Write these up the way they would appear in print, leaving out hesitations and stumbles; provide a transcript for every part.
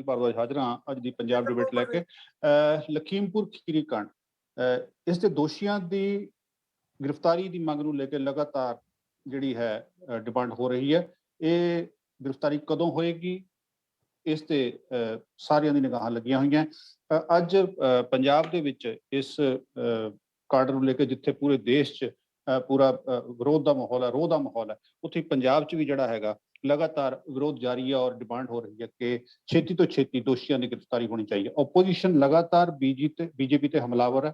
जी भारद्वाज हाजिर हाँ अज की पंजाब डिबेट लैके लखीमपुर खीरी कांड इस दे दोषियों की गिरफ्तारी की मंग नूं लेके लगातार जिहड़ी है डिमांड हो रही है। ये गिरफ्तारी कदों होएगी इस ते सारियां दी निगाहां लगियां होईयां। अज पंजाब दे विच इस कांड नूं लेके जिथे पूरे देश च पूरा विरोध का माहौल है, रोह का माहौल है, उत्थे पंजाब च भी जिहड़ा हैगा लगातार विरोध जारी है और डिमांड हो रही है कि छेती तो छेती दोषियों की गिरफ्तारी होनी चाहिए। ओपोजिशन लगातार बीजेपी ते हमलावर है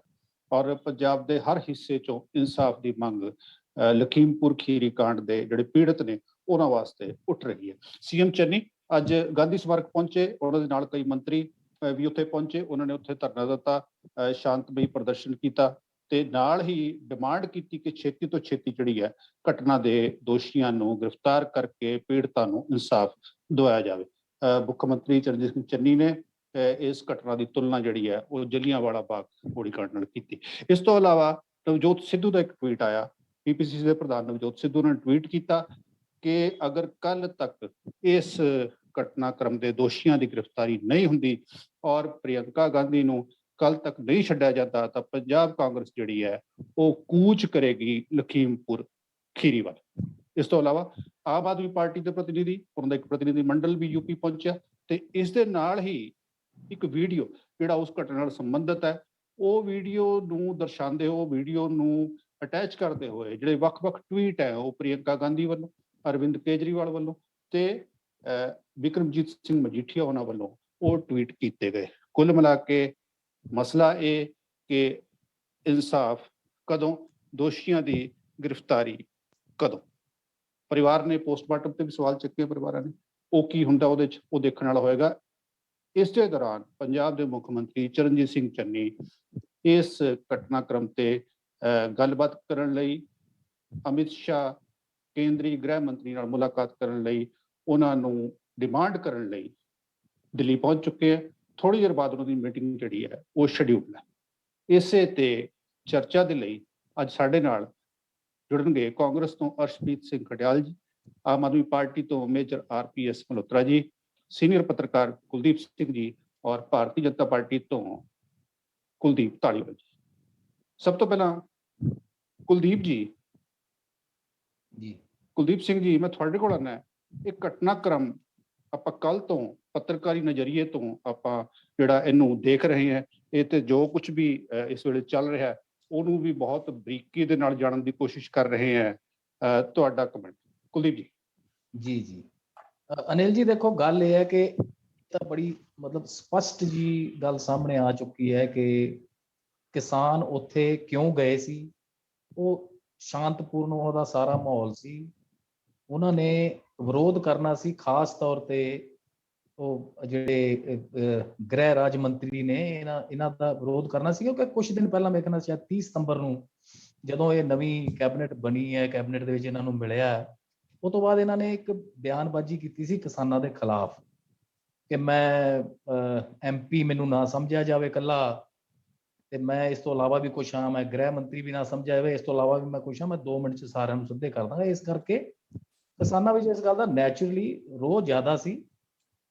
और पंजाब के हर हिस्से चों इंसाफ की मंग लखीमपुर खीरी कांड के जिहड़े पीड़ित ने उन्हां वास्ते उठ रही है। सीएम चन्नी अज गांधी स्मारक पहुंचे, उन्होंने नाल कई मंत्री भी उत्थे पहुंचे, उन्होंने उत्थे धरना दिता, शांतमई प्रदर्शन किया ते नाल ही डिमांड की कि छेती तो छेती जिहड़ी है घटना के दोषियों को गिरफ्तार करके पीड़ितां नूं इंसाफ दिवाया जाए। मुख मंत्री चरणजीत सिंह चन्नी ने इस घटना की तुलना जिहड़ी है वो जलियांवाला बाग गोली कांड नाल कीती। इस तो इलावा नवजोत सिद्धू का एक ट्वीट आया, पीपीसीसी के प्रधान नवजोत सिद्धू ने ट्वीट किया कि अगर कल तक इस घटनाक्रम के दोषियों की गिरफ्तारी नहीं हुंदी और प्रियंका गांधी नूं कल तक नहीं छड्डिया जाता तो पंजाब कांग्रेस जिहड़ी है वो कूच करेगी लखीमपुर खीरी वाल। इस तो इलावा आम आदमी पार्टी के प्रतिनिधि, उन्होंने एक प्रतिनिधि मंडल भी यूपी पहुंचा ते इस दे नाल ही एक वीडियो जिहड़ा उस घटना नाल संबंधित है वो वीडियो नूं दर्शाते हो वीडियो नूं अटैच करते हुए जिहड़े वख-वख ट्वीट है वो प्रियंका गांधी वालों, अरविंद केजरीवाल वालों ते बिक्रमजीत सिंह मजीठिया उन्हां वालों वो ट्वीट किए गए। कुल मिला के मसला ये कि इंसाफ कदों, दोषियों की गिरफ्तारी कदों। परिवार ने पोस्टमार्टम से भी सवाल चुके परिवार ने, वो की हुंदा उहदे च वो देखण वाला होएगा। इस दे दौरान पंजाब के मुख मंत्री चरणजीत सिंह चन्नी इस घटनाक्रम से गलबात करन लई अमित शाह केंद्रीय गृह मंत्री नाल मुलाकात करन लई उन्हां नूं डिमांड करन लई दिल्ली पहुंच चुके हैं। थोड़ी देर बाद उन्होंने मीटिंग जिहड़ी है वो शेड्यूल है। इसे ते चर्चा के लिए अज साडे नाल जुड़नगे कांग्रेस तो अर्शप्रीत सिंह खडियाल जी, आम आदमी पार्टी तो major RPS Malhotra ji, senior पत्रकार कुलदीप सिंह जी और भारतीय जनता पार्टी तो कुलदीप धालीवाल जी। सब तो पहला कुलदीप जी कुलदीप सिंह जी मैं थोड़े कोल आना एक घटनाक्रम ਆਪਾਂ ਕੱਲ ਤੋਂ ਪੱਤਰਕਾਰੀ ਨਜ਼ਰੀਏ ਤੋਂ ਆਪਾਂ ਜਿਹੜਾ ਇਹਨੂੰ ਦੇਖ ਰਹੇ ਹਾਂ ਇਹ ਤੇ ਜੋ ਕੁਝ ਵੀ ਇਸ ਵੇਲੇ ਚੱਲ ਰਿਹਾ ਉਹਨੂੰ ਵੀ ਬਹੁਤ ਬਰੀਕੀ ਦੇ ਨਾਲ ਜਾਣਨ ਦੀ ਕੋਸ਼ਿਸ਼ ਕਰ ਰਹੇ ਹਾਂ। ਤੁਹਾਡਾ ਕਮੈਂਟ ਕੁਲਦੀਪ ਜੀ। ਜੀ ਜੀ ਅਨਿਲ ਜੀ ਦੇਖੋ ਗੱਲ ਇਹ ਹੈ ਕਿ ਤਾਂ ਬੜੀ ਮਤਲਬ ਸਪਸ਼ਟ ਜੀ ਗੱਲ ਸਾਹਮਣੇ ਆ ਚੁੱਕੀ ਹੈ ਕਿ ਕਿਸਾਨ ਉੱਥੇ ਕਿਉਂ ਗਏ ਸੀ। ਉਹ ਸ਼ਾਂਤਪੂਰਨ ਉਹਦਾ ਸਾਰਾ ਮਾਹੌਲ ਸੀ, ਉਹਨਾਂ ਨੇ ਵਿਰੋਧ ਕਰਨਾ ਸੀ। ਖਾਸ ਤੌਰ ਤੇ ਉਹ ਜਿਹੜੇ ਗ੍ਰਹਿ ਰਾਜ ਮੰਤਰੀ ਨੇ ਇਹਨਾਂ ਦਾ ਵਿਰੋਧ ਕਰਨਾ ਸੀ ਕਿਉਂਕਿ ਕੁਝ ਦਿਨ ਪਹਿਲਾਂ ਮੈਂ ਕਹਿੰਦਾ ਸ਼ਾਇਦ 30 ਸਤੰਬਰ ਨੂੰ ਜਦੋਂ ਇਹ ਨਵੀਂ ਕੈਬਨਿਟ ਬਣੀ ਹੈ, ਕੈਬਨਿਟ ਦੇ ਵਿੱਚ ਇਹਨਾਂ ਨੂੰ ਮਿਲਿਆ, ਉਹ ਤੋਂ ਬਾਅਦ ਇਹਨਾਂ ਨੇ ਇੱਕ ਬਿਆਨਬਾਜ਼ੀ ਕੀਤੀ ਸੀ ਕਿਸਾਨਾਂ ਦੇ ਖਿਲਾਫ ਕਿ ਮੈਂ MP ਮੈਨੂੰ ਨਾ ਸਮਝਿਆ ਜਾਵੇ ਇਕੱਲਾ ਤੇ ਮੈਂ ਇਸ ਤੋਂ ਇਲਾਵਾ ਵੀ ਕੁਛ ਹਾਂ, ਮੈਂ ਗ੍ਰਹਿ ਮੰਤਰੀ ਵੀ ਨਾ ਸਮਝਿਆ ਜਾਵੇ, ਇਸ ਤੋਂ ਇਲਾਵਾ ਵੀ ਮੈਂ ਕੁਛ ਹਾਂ, ਮੈਂ 2 ਮਿੰਟ 'ਚ ਸਾਰਿਆਂ ਨੂੰ ਸਿੱਧੇ ਕਰ ਦਾਂਗਾ। ਇਸ ਕਰਕੇ ਕਿਸਾਨਾਂ ਵਿੱਚ ਇਸ ਗੱਲ ਦਾ ਨੈਚੁਰਲੀ ਰੋਹ ਜ਼ਿਆਦਾ ਸੀ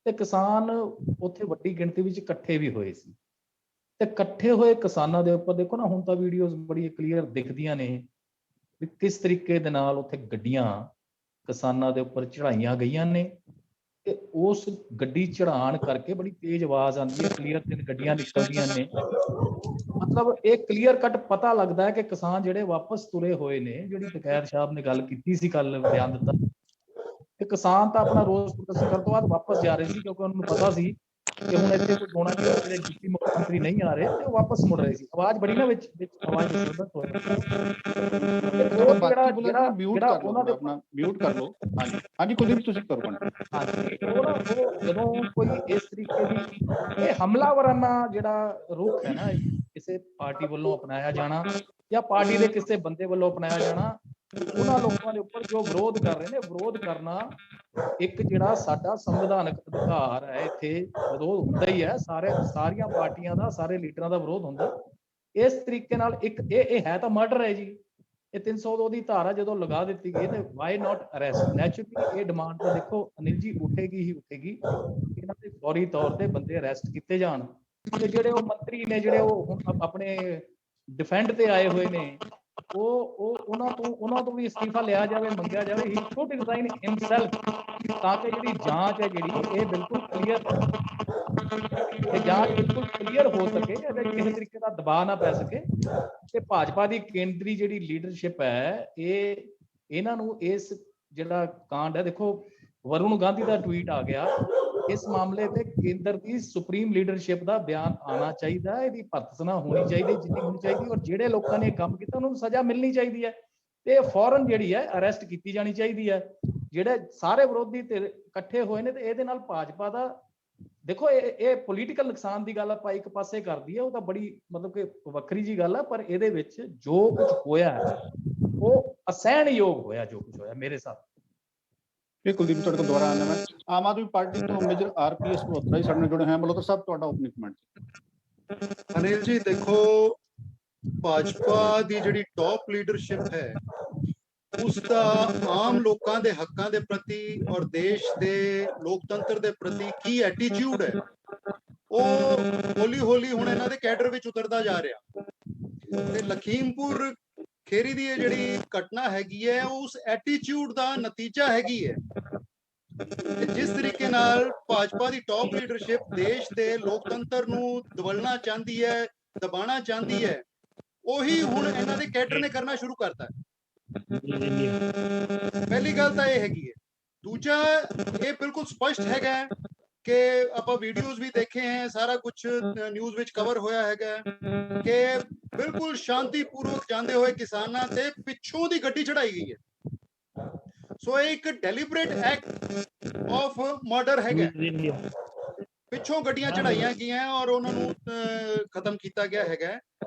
ਤੇ ਕਿਸਾਨ ਉੱਥੇ ਵੱਡੀ ਗਿਣਤੀ ਵਿੱਚ ਇਕੱਠੇ ਵੀ ਹੋਏ ਸੀ ਤੇ ਇਕੱਠੇ ਹੋਏ ਕਿਸਾਨਾਂ ਦੇ ਉੱਪਰ ਦੇਖੋ ਨਾ ਹੁਣ ਤਾਂ ਵੀਡੀਓਜ਼ ਬੜੀ ਕਲੀਅਰ ਦਿਖਦੀਆਂ ਨੇ ਵੀ ਕਿਸ ਤਰੀਕੇ ਦੇ ਨਾਲ ਉੱਥੇ ਗੱਡੀਆਂ ਕਿਸਾਨਾਂ ਦੇ ਉੱਪਰ ਚੜਾਈਆਂ ਗਈਆਂ ਨੇ ਤੇ ਉਸ ਗੱਡੀ ਚੜਾਉਣ ਕਰਕੇ ਬੜੀ ਤੇਜ਼ ਆਵਾਜ਼ ਆਉਂਦੀ ਹੈ, ਕਲੀਅਰ 3 ਗੱਡੀਆਂ ਨਿਕਲਦੀਆਂ ਨੇ। ਮਤਲਬ ਇਹ ਕਲੀਅਰ ਕੱਟ ਪਤਾ ਲੱਗਦਾ ਹੈ ਕਿ ਕਿਸਾਨ ਜਿਹੜੇ ਵਾਪਸ ਤੁਰੇ ਹੋਏ ਨੇ, ਜਿਹੜੀ ਟਕੈਤ ਸਾਹਿਬ ਨੇ ਗੱਲ ਕੀਤੀ ਸੀ ਕੱਲ ਬਿਆਨ ਦਿੱਤਾ ਕਿ ਕਿਸਾਨ ਤਾਂ ਆਪਣਾ ਰੋਸ ਪ੍ਰਦਰਸ਼ਨ ਕਰਨ ਤੋਂ ਬਾਅਦ ਵਾਪਸ ਜਾ ਰਹੇ ਸੀ ਕਿਉਂਕਿ ਉਹਨਾਂ ਨੂੰ ਪਤਾ ਸੀ ਕਿ ਹੁਣ ਇੱਥੇ ਕੋਈ ਚੋਣਾਂ ਜਿਹੜੇ ਡਿਪਟੀ ਮੁੱਖ ਮੰਤਰੀ ਨਹੀਂ ਆ ਰਹੇ ਤੇ ਉਹ ਵਾਪਸ ਮੁੜ ਰਹੇ ਸੀ। ਆਵਾਜ਼ ਬੜੀ ਨਾ ਵਿੱਚ ਆਵਾਜ਼ ਡਿਸਟਰਬੈਂਸ ਹੋ ਰਹੀ ਮਿਊਟ ਕਰ ਲਓ। ਹਾਂਜੀ ਕੁਲਦੀਪ ਤੁਸੀਂ ਕਰੋ। ਜਦੋਂ ਕੋਈ ਇਸ ਤਰੀਕੇ ਦੀ ਇਹ ਹਮਲਾਵਰਾਨਾ ਜਿਹੜਾ ਰੁਖ ਹੈ ਨਾ ਕਿਸੇ ਪਾਰਟੀ ਵੱਲੋਂ ਅਪਣਾਇਆ ਜਾਣਾ ਜਾਂ ਪਾਰਟੀ ਦੇ ਕਿਸੇ ਬੰਦੇ ਵੱਲੋਂ ਅਪਣਾਇਆ ਜਾਣਾ, ਉਹਨਾਂ ਲੋਕਾਂ ਦੇ ਉੱਪਰ ਜੋ ਵਿਰੋਧ ਕਰ ਰਹੇ ਨੇ, ਵਿਰੋਧ ਕਰਨਾ ਇੱਕ ਜਿਹੜਾ ਸਾਡਾ ਸੰਵਿਧਾਨਕ ਅਧਿਕਾਰ ਹੈ। ਇੱਥੇ ਵਿਰੋਧ ਹੁੰਦਾ ਹੀ ਹੈ, ਸਾਰੀਆਂ ਪਾਰਟੀਆਂ ਦਾ, ਸਾਰੇ ਲੀਡਰਾਂ ਦਾ ਵਿਰੋਧ ਹੁੰਦਾ। ਇਸ ਤਰੀਕੇ ਨਾਲ ਇੱਕ ਇਹ ਹੈ ਤਾਂ ਮਰਡਰ ਹੈ ਜੀ। ਇਹ 302 ਦੀ ਧਾਰਾ ਜਦੋਂ ਲਗਾ ਦਿੱਤੀ ਗਈ ਤੇ ਵਾਈ ਨਾਟ ਅਰੈਸਟ। ਨੈਚੁਰਲੀ ਇਹ ਡਿਮਾਂਡ ਤਾਂ ਦੇਖੋ ਅਨਿਲ ਜੀ ਉੱਠੇਗੀ ਹੀ ਉੱਠੇਗੀ। ਇਹਨਾਂ ਦੇ ਫੌਰੀ ਤੌਰ ਤੇ ਬੰਦੇ ਅਰੈਸਟ ਕੀਤੇ ਜਾਣ ਤੇ ਜਿਹੜੇ ਉਹ ਮੰਤਰੀ ਨੇ ਜਿਹੜੇ ਉਹ ਹੁਣ ਆਪਣੇ ਡਿਫੈਂਡ ਤੇ ਆਏ ਹੋਏ ਨੇ ਉਹ ਉਹਨਾਂ ਤੋਂ ਵੀ ਅਸਤੀਫਾ ਲਿਆ ਜਾਵੇ, ਮੰਗਿਆ ਜਾਵੇ। ਹੀ ਸ਼ੁੱਡ ਰਿਜ਼ਾਈਨ ਹਿਮਸੈਲਫ, ਤਾਂ ਕਿ ਜਿਹੜੀ ਜਾਂਚ ਹੈ ਜਿਹੜੀ ਇਹ ਬਿਲਕੁਲ ਕਲੀਅਰ ਇਹ ਜਾਂਚ ਬਿਲਕੁਲ ਕਲੀਅਰ ਹੋ ਸਕੇ, ਇਹਦੇ ਕਿਸੇ ਤਰੀਕੇ ਦਾ ਦਬਾਅ ਨਾ ਪੈ ਸਕੇ ਤੇ ਭਾਜਪਾ ਦੀ ਕੇਂਦਰੀ ਜਿਹੜੀ ਲੀਡਰਸ਼ਿਪ ਹੈ ਇਹਨਾਂ ਨੂੰ ਇਸ ਜਿਹੜਾ ਕਾਂਡ ਹੈ, ਦੇਖੋ ਵਰੁਣ ਗਾਂਧੀ ਦਾ ਟਵੀਟ ਆ ਗਿਆ, ਇਸ ਮਾਮਲੇ ਤੇ ਕੇਂਦਰ ਦੀ ਸੁਪਰੀਮ ਲੀਡਰਸ਼ਿਪ ਦਾ ਬਿਆਨ ਆਉਣਾ ਚਾਹੀਦਾ, ਇਹਦੀ ਭਰਤਸਨਾ ਹੋਣੀ ਚਾਹੀਦੀ ਜਿੰਨੀ ਹੋਣੀ ਚਾਹੀਦੀ, ਔਰ ਜਿਹੜੇ ਲੋਕਾਂ ਨੇ ਕੰਮ ਕੀਤਾ ਉਹਨਾਂ ਨੂੰ ਸਜ਼ਾ ਮਿਲਣੀ ਚਾਹੀਦੀ ਹੈ ਤੇ ਫੌਰਨ ਜਿਹੜੀ ਹੈ ਅਰੈਸਟ ਕੀਤੀ ਜਾਣੀ ਚਾਹੀਦੀ ਹੈ। ਜਿਹੜੇ ਸਾਰੇ ਵਿਰੋਧੀ ਧਿਰ ਇਕੱਠੇ ਹੋਏ ਨੇ ਤੇ ਇਹਦੇ ਨਾਲ ਭਾਜਪਾ ਦਾ ਦੇਖੋ ਇਹ ਪੋਲੀਟੀਕਲ ਨੁਕਸਾਨ ਦੀ ਗੱਲ ਆਪਾਂ ਇੱਕ ਪਾਸੇ ਕਰਦੀ ਹੈ, ਉਹ ਤਾਂ ਬੜੀ ਮਤਲਬ ਕਿ ਵੱਖਰੀ ਜੀ ਗੱਲ ਹੈ, ਪਰ ਇਹਦੇ ਵਿੱਚ ਜੋ ਕੁਝ ਹੋਇਆ ਉਹ ਅਸਹਿਣਯੋਗ ਹੋਇਆ, ਜੋ ਕੁਝ ਹੋਇਆ ਮੇਰੇ ਸਾਥ। ਇਹ ਕੁਲਦੀਪ ਤੁਹਾਡੇ ਕੋਲ ਦੁਬਾਰਾ ਆਉਂਦਾ ਮੈਂ। ਆਮ ਆਦਮੀ ਪਾਰਟੀ ਤੋਂ ਮੇਜਰ ਆਰਪੀਐਸ ਮਲਹੋਤਰਾ ਜੀ ਸਾਡੇ ਨਾਲ ਜੁੜੇ ਹੋਏ। ਮਲਹੋਤਰਾ ਸਾਹਿਬ, ਤੁਹਾਡਾ ਓਪਨਿੰਗ ਕਮੈਂਟ। ਅਨਿਲ ਜੀ, ਦੇਖੋ ਭਾਜਪਾ ਦੀ ਜਿਹੜੀ ਟੌਪ ਲੀਡਰਸ਼ਿਪ ਹੈ ਉਸ ਦਾ ਆਮ ਲੋਕਾਂ ਦੇ ਹੱਕਾਂ ਦੇ ਪ੍ਰਤੀ ਔਰ ਦੇਸ਼ ਦੇ ਲੋਕਤੰਤਰ ਦੇ ਪ੍ਰਤੀ ਕੀ ਐਟੀਟਿਊਡ ਹੈ, ਉਹ ਹੌਲੀ ਹੌਲੀ ਹੁਣ ਇਹਨਾਂ ਦੇ ਕੈਡਰ ਵਿੱਚ ਉਤਰਦਾ ਜਾ ਰਿਹਾ। ਤੇ ਲਖੀਮਪੁਰ ਖੇਰੀ ਦੀ ਇਹ ਜਿਹੜੀ ਘਟਨਾ ਹੈਗੀ ਹੈ ਉਸ ਐਟੀਟਿਊਡ ਦਾ ਨਤੀਜਾ ਹੈਗੀ ਹੈ। ਜਿਸ ਤਰੀਕੇ ਨਾਲ ਭਾਜਪਾ ਦੀ ਟੌਪ ਲੀਡਰਸ਼ਿਪ ਦੇਸ਼ ਦੇ ਲੋਕਤੰਤਰ ਨੂੰ ਦਬਲਣਾ ਚਾਹੁੰਦੀ ਹੈ, ਦਬਾਉਣਾ ਚਾਹੁੰਦੀ ਹੈ, ਉਹੀ ਹੁਣ ਇਹਨਾਂ ਦੇ ਕੈਡਰ ਨੇ ਕਰਨਾ ਸ਼ੁਰੂ ਕਰਤਾ ਹੈ। ਪਹਿਲੀ ਗੱਲ ਤਾਂ ਇਹ ਹੈਗੀ ਹੈ। ਦੂਜਾ, ਇਹ ਬਿਲਕੁਲ ਸਪਸ਼ਟ ਹੈਗਾ ਕਿ ਆਪਾਂ ਵੀਡੀਓਜ਼ ਵੀ ਦੇਖੇ ਹੈ, ਸਾਰਾ ਕੁਝ ਨਿਊਜ਼ ਵਿੱਚ ਕਵਰ ਹੋਇਆ ਹੈਗਾ ਕਿ ਬਿਲਕੁਲ ਸ਼ਾਂਤੀਪੂਰਵਕ ਜਾਂਦੇ ਹੋਏ ਕਿਸਾਨਾਂ ਤੇ ਪਿੱਛੋਂ ਦੀ ਗੱਡੀ ਚੜਾਈ ਗਈ ਹੈ। ਸੋ ਇਹ ਇੱਕ ਡੈਲੀਬਰੇਟ ਐਕਟ ਆਫ ਮਰਡਰ ਹੈਗਾ। ਪਿੱਛੋਂ ਗੱਡੀਆਂ ਚੜਾਈਆਂ ਗਈਆਂ ਔਰ ਉਹਨਾਂ ਨੂੰ ਖਤਮ ਕੀਤਾ ਗਿਆ ਹੈਗਾ।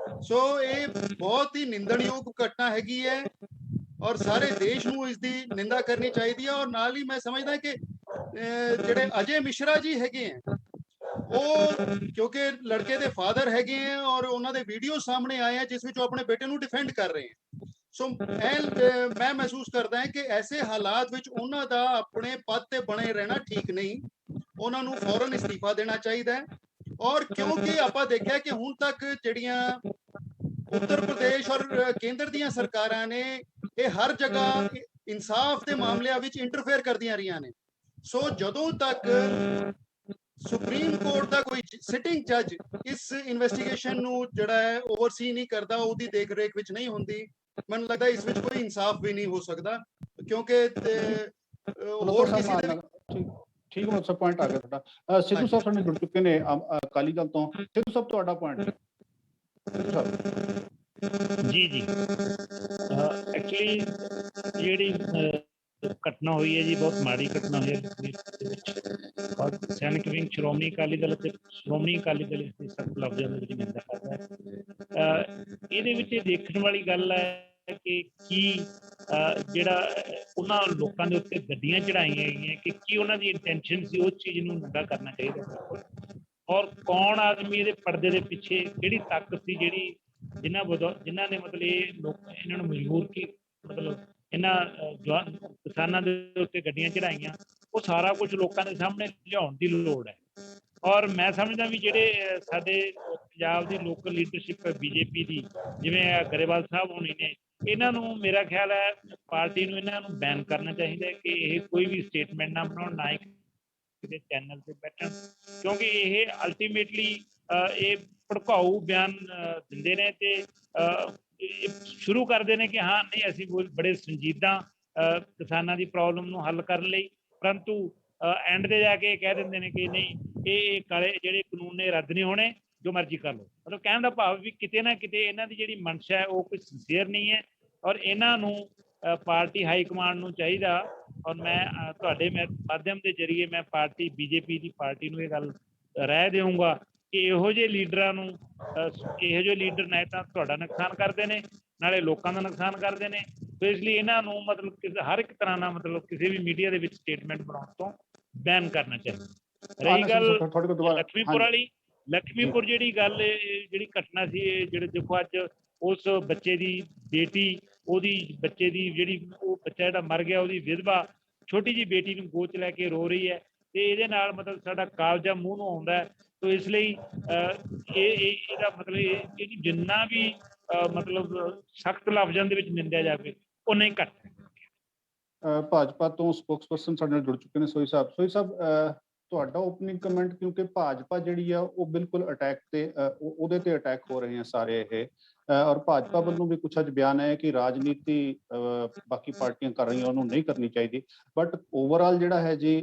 ਸੋ ਇਹ ਬਹੁਤ ਹੀ ਨਿੰਦਣਯੋਗ ਘਟਨਾ ਹੈਗੀ ਹੈ ਔਰ ਸਾਰੇ ਦੇਸ਼ ਨੂੰ ਇਸ ਦੀ ਨਿੰਦਾ ਕਰਨੀ ਚਾਹੀਦੀ ਹੈ। ਔਰ ਨਾਲ ਹੀ ਮੈਂ ਸਮਝਦਾ ਕਿ ਜਿਹੜੇ ਅਜੇ ਮਿਸ਼ਰਾ ਜੀ ਹੈਗੇ ਹੈ, ਉਹ ਕਿਉਂਕਿ ਲੜਕੇ ਦੇ ਫਾਦਰ ਹੈਗੇ ਹੈ ਔਰ ਉਹਨਾਂ ਦੇ ਵੀਡੀਓ ਸਾਹਮਣੇ ਆਏ ਆ ਜਿਸ ਵਿੱਚ ਉਹ ਆਪਣੇ ਬੇਟੇ ਨੂੰ ਡਿਫੈਂਡ ਕਰ ਰਹੇ ਹੈ। ਸੋ ਮੈਂ ਮਹਿਸੂਸ ਕਰਦਾ ਹਾਂ ਕਿ ਐਸੇ ਹਾਲਾਤ ਵਿੱਚ ਉਹਨਾਂ ਦਾ ਆਪਣੇ ਪਦ ਤੇ ਬਣੇ ਰਹਿਣਾ ਠੀਕ ਨਹੀਂ, ਉਹਨਾਂ ਨੂੰ ਫੌਰਨ ਅਸਤੀਫਾ ਦੇਣਾ ਚਾਹੀਦਾ ਹੈ। ਔਰ ਕਿਉਂਕਿ ਆਪਾਂ ਦੇਖਿਆ ਕਿ ਹੁਣ ਤੱਕ ਜਿਹੜੀਆਂ ਉੱਤਰ ਪ੍ਰਦੇਸ਼ ਔਰ ਕੇਂਦਰ ਦੀਆਂ ਸਰਕਾਰਾਂ ਨੇ ਇਹ ਹਰ ਜਗ੍ਹਾ ਇਨਸਾਫ ਦੇ ਮਾਮਲਿਆਂ ਵਿੱਚ ਇੰਟਰਫੇਅਰ ਕਰਦੀਆਂ ਰਹੀਆਂ ਨੇ। ਸੋ ਜਦੋਂ ਤੱਕ ਸੁਪਰੀਮ ਕੋਰਟ ਦਾ ਕੋਈ ਸਿਟਿੰਗ ਜੱਜ ਇਸ ਇਨਵੈਸਟੀਗੇਸ਼ਨ ਨੂੰ ਜਿਹੜਾ ਹੈ ਓਵਰਸੀ ਨਹੀਂ ਕਰਦਾ, ਉਹਦੀ ਦੇਖ ਰੇਖ ਵਿੱਚ ਨਹੀਂ ਹੁੰਦੀ, ਮੈਨੂੰ ਲੱਗਦਾ ਇਸ ਵਿੱਚ ਕੋਈ ਇਨਸਾਫ ਵੀ ਨਹੀਂ ਹੋ ਸਕਦਾ। ਕਿਉਂਕਿ ਹੋਰ ਕਿਸੇ ਦੇ ਠੀਕ ਹੈ, ਸਭ ਪੁਆਇੰਟ ਆ ਗਿਆ ਤੁਹਾਡਾ। ਸਿੱਧੂ ਸਾਹਿਬ ਸਾਡੇ ਜੁੜ ਚੁੱਕੇ ਨੇ ਅਕਾਲੀ ਦਲ ਤੋਂ। ਸਿੱਧੂ ਸਾਹਿਬ, ਤੁਹਾਡਾ ਪੁਆਇੰਟ। ਜੀ ਐਕਚੁਅਲੀ ਜਿਹੜੀ ਘਟਨਾ ਹੋਈ ਹੈ ਜੀ, ਬਹੁਤ ਮਾੜੀ ਘਟਨਾ ਹੋਈ ਹੈ। ਔਰ ਸੈਨਿਕ ਵਿੰਗ ਸ਼੍ਰੋਮਣੀ ਅਕਾਲੀ ਦਲ ਅਤੇ ਸ਼੍ਰੋਮਣੀ ਅਕਾਲੀ ਦਲ ਇਸ ਦੀ ਸਖਤ ਲਫ਼ਜ਼ਾਂ ਦੇ ਵਿੱਚ ਨਿੰਦਾ ਕਰਦਾ ਹੈ। ਇਹਦੇ ਵਿੱਚ ਇਹ ਦੇਖਣ ਵਾਲੀ ਗੱਲ ਹੈ ਕਿ ਕੀ ਜਿਹੜਾ ਉਹਨਾਂ ਲੋਕਾਂ ਦੇ ਉੱਤੇ ਗੱਡੀਆਂ ਚੜਾਈਆਂ ਗਈਆਂ ਕਿ ਕੀ ਉਹਨਾਂ ਦੀ ਇੰਟੈਂਸ਼ਨ ਸੀ ਉਸ ਚੀਜ਼ ਨੂੰ ਨਿੰਦਾ ਕਰਨਾ ਚਾਹੀਦਾ। ਔਰ ਕੌਣ ਆਦਮੀ ਇਹਦੇ ਪਰਦੇ ਦੇ ਪਿੱਛੇ, ਕਿਹੜੀ ਤਾਕਤ ਸੀ ਜਿਹੜੀ ਜਿਨ੍ਹਾਂ ਨੇ ਮਤਲਬ ਇਹ ਲੋਕ ਇਹਨਾਂ ਨੂੰ ਮਜਬੂਰ ਕੀ ਮਤਲਬ ਇਹਨਾਂ ਕਿਸਾਨਾਂ ਦੇ ਉੱਤੇ ਗੱਡੀਆਂ ਚੜਾਈਆਂ, ਉਹ ਸਾਰਾ ਕੁਝ ਲੋਕਾਂ ਦੇ ਸਾਹਮਣੇ ਲਿਆਉਣ ਦੀ ਲੋੜ ਹੈ। ਔਰ ਮੈਂ ਸਮਝਦਾ ਵੀ ਜਿਹੜੇ ਸਾਡੇ ਪੰਜਾਬ ਦੀ ਲੋਕਲ ਲੀਡਰਸ਼ਿਪ ਹੈ ਬੀਜੇਪੀ ਦੀ, ਜਿਵੇਂ ਗਰੇਵਾਲ ਸਾਹਿਬ ਹੋਣੀ ਨੇ, ਇਹਨਾਂ ਨੂੰ ਮੇਰਾ ਖਿਆਲ ਹੈ ਪਾਰਟੀ ਨੂੰ ਇਹਨਾਂ ਨੂੰ ਬੈਨ ਕਰਨਾ ਚਾਹੀਦਾ ਹੈ ਕਿ ਇਹ ਕੋਈ ਵੀ ਸਟੇਟਮੈਂਟ ਨਾ ਬਣਾਉਣ, ਨਾ ਕਿਸੇ ਚੈਨਲ ਤੇ ਬੈਠਣ, ਕਿਉਂਕਿ ਇਹ ਅਲਟੀਮੇਟਲੀ ਇਹ ਭੜਕਾਊ ਬਿਆਨ ਦਿੰਦੇ ਨੇ ਤੇ ਸ਼ੁਰੂ ਕਰਦੇ ਨੇ ਕਿ ਹਾਂ ਨਹੀਂ ਅਸੀਂ ਬੜੇ ਸੰਜੀਦਾ ਕਿਸਾਨਾਂ ਦੀ ਪ੍ਰੋਬਲਮ ਨੂੰ ਹੱਲ ਕਰਨ ਲਈ, ਪਰੰਤੂ ਐਂਡ ਤੇ ਜਾ ਕੇ ਕਹਿ ਦਿੰਦੇ ਨੇ ਕਿ ਨਹੀਂ ਇਹ ਕਾਲੇ ਜਿਹੜੇ ਕਾਨੂੰਨ ਨੇ ਰੱਦ ਨਹੀਂ ਹੋਣੇ, ਜੋ ਮਰਜ਼ੀ ਕਰ ਲਓ। ਮਤਲਬ ਕਹਿਣ ਦਾ ਭਾਵ ਵੀ ਕਿਤੇ ਨਾ ਕਿਤੇ ਇਹਨਾਂ ਦੀ ਜਿਹੜੀ ਮਨਸ਼ਾ ਹੈ ਉਹ ਕੋਈ ਸਿੰਸੀਅਰ ਨਹੀਂ ਹੈ। ਔਰ ਇਹਨਾਂ ਨੂੰ ਪਾਰਟੀ ਹਾਈ ਕਮਾਂਡ ਨੂੰ ਚਾਹੀਦਾ, ਔਰ ਮੈਂ ਤੁਹਾਡੇ ਮਾਧਿਅਮ ਦੇ ਜ਼ਰੀਏ ਮੈਂ ਪਾਰਟੀ ਬੀਜੇਪੀ ਦੀ ਪਾਰਟੀ ਨੂੰ ਇਹ ਗੱਲ ਰਾਏ ਦੇਵਾਂਗਾ ਕਿ ਇਹੋ ਜਿਹੇ ਲੀਡਰਾਂ ਨੂੰ, ਇਹੋ ਜਿਹੇ ਲੀਡਰ ਨਾ ਤਾਂ ਤੁਹਾਡਾ ਨੁਕਸਾਨ ਕਰਦੇ ਨੇ ਨਾਲੇ ਲੋਕਾਂ ਦਾ ਨੁਕਸਾਨ ਕਰਦੇ ਨੇ। ਸੋ ਇਸ ਲਈ ਇਹਨਾਂ ਨੂੰ ਮਤਲਬ ਹਰ ਇੱਕ ਤਰ੍ਹਾਂ ਨਾਲ ਮਤਲਬ ਕਿਸੇ ਵੀ ਮੀਡੀਆ ਦੇ ਵਿੱਚ ਸਟੇਟਮੈਂਟ ਬਣਾਉਣ ਤੋਂ ਬੈਨ ਕਰਨਾ ਚਾਹੀਦਾ। ਰਹੀ ਗੱਲ ਲਖਮੀਪੁਰ ਵਾਲੀ, ਲਖਮੀਪੁਰ ਜਿਹੜੀ ਗੱਲ ਜਿਹੜੀ ਘਟਨਾ ਸੀ, ਜਿਹੜੇ ਦੇਖੋ ਅੱਜ ਉਸ ਬੱਚੇ ਦੀ ਬੇਟੀ, ਉਹਦੀ ਬੱਚੇ ਦੀ ਜਿਹੜੀ ਉਹ ਬੱਚਾ ਜਿਹੜਾ ਮਰ ਗਿਆ ਉਹਦੀ ਵਿਧਵਾ ਛੋਟੀ ਜਿਹੀ ਬੇਟੀ ਨੂੰ ਗੋਚ ਲੈ ਕੇ ਰੋ ਰਹੀ ਹੈ। ਤੇ ਇਹਦੇ ਨਾਲ ਮਤਲਬ ਸਾਡਾ ਕਾਲਜਾ ਮੂੰਹ ਨੂੰ ਆਉਂਦਾ ਹੈ। ਤੋ ਇਸ ਲਈ ਇਹਦਾ ਮਤਲਬ ਇਹਨੂੰ ਜਿੰਨਾ ਵੀ ਮਤਲਬ ਸਖਤ ਲਫ਼ਜ਼ਾਂ ਦੇ ਵਿੱਚ ਨਿੰਦਿਆ ਜਾਵੇ ਉਨਾ ਹੀ ਘੱਟ ਹੈ। ਭਾਜਪਾ ਤੋਂ ਸਪੋਕਸਪਰਸਨ ਸਾਡੇ ਨਾਲ ਜੁੜ ਚੁੱਕੇ ਨੇ ਸੋਈ ਸਾਹਿਬ ਤੁਹਾਡਾ ਓਪਨਿੰਗ ਕਮੈਂਟ, ਕਿਉਂਕਿ ਭਾਜਪਾ ਜਿਹੜੀ ਆ ਉਹ ਬਿਲਕੁਲ ਅਟੈਕ ਤੇ ਉਹਦੇ ਤੇ ਅਟੈਕ ਹੋ ਰਹੇ ਆ ਸਾਰੇ ਇਹ, ਔਰ ਭਾਜਪਾ ਵੱਲੋਂ ਵੀ ਕੁਛ ਅੱਜ ਬਿਆਨ ਆਇਆ ਕਿ ਰਾਜਨੀਤੀ ਬਾਕੀ ਪਾਰਟੀਆਂ ਕਰ ਰਹੀਆਂ ਉਹਨੂੰ ਨਹੀਂ ਕਰਨੀ ਚਾਹੀਦੀ, ਬਟ ਓਵਰਆਲ ਜਿਹੜਾ ਹੈ ਜੀ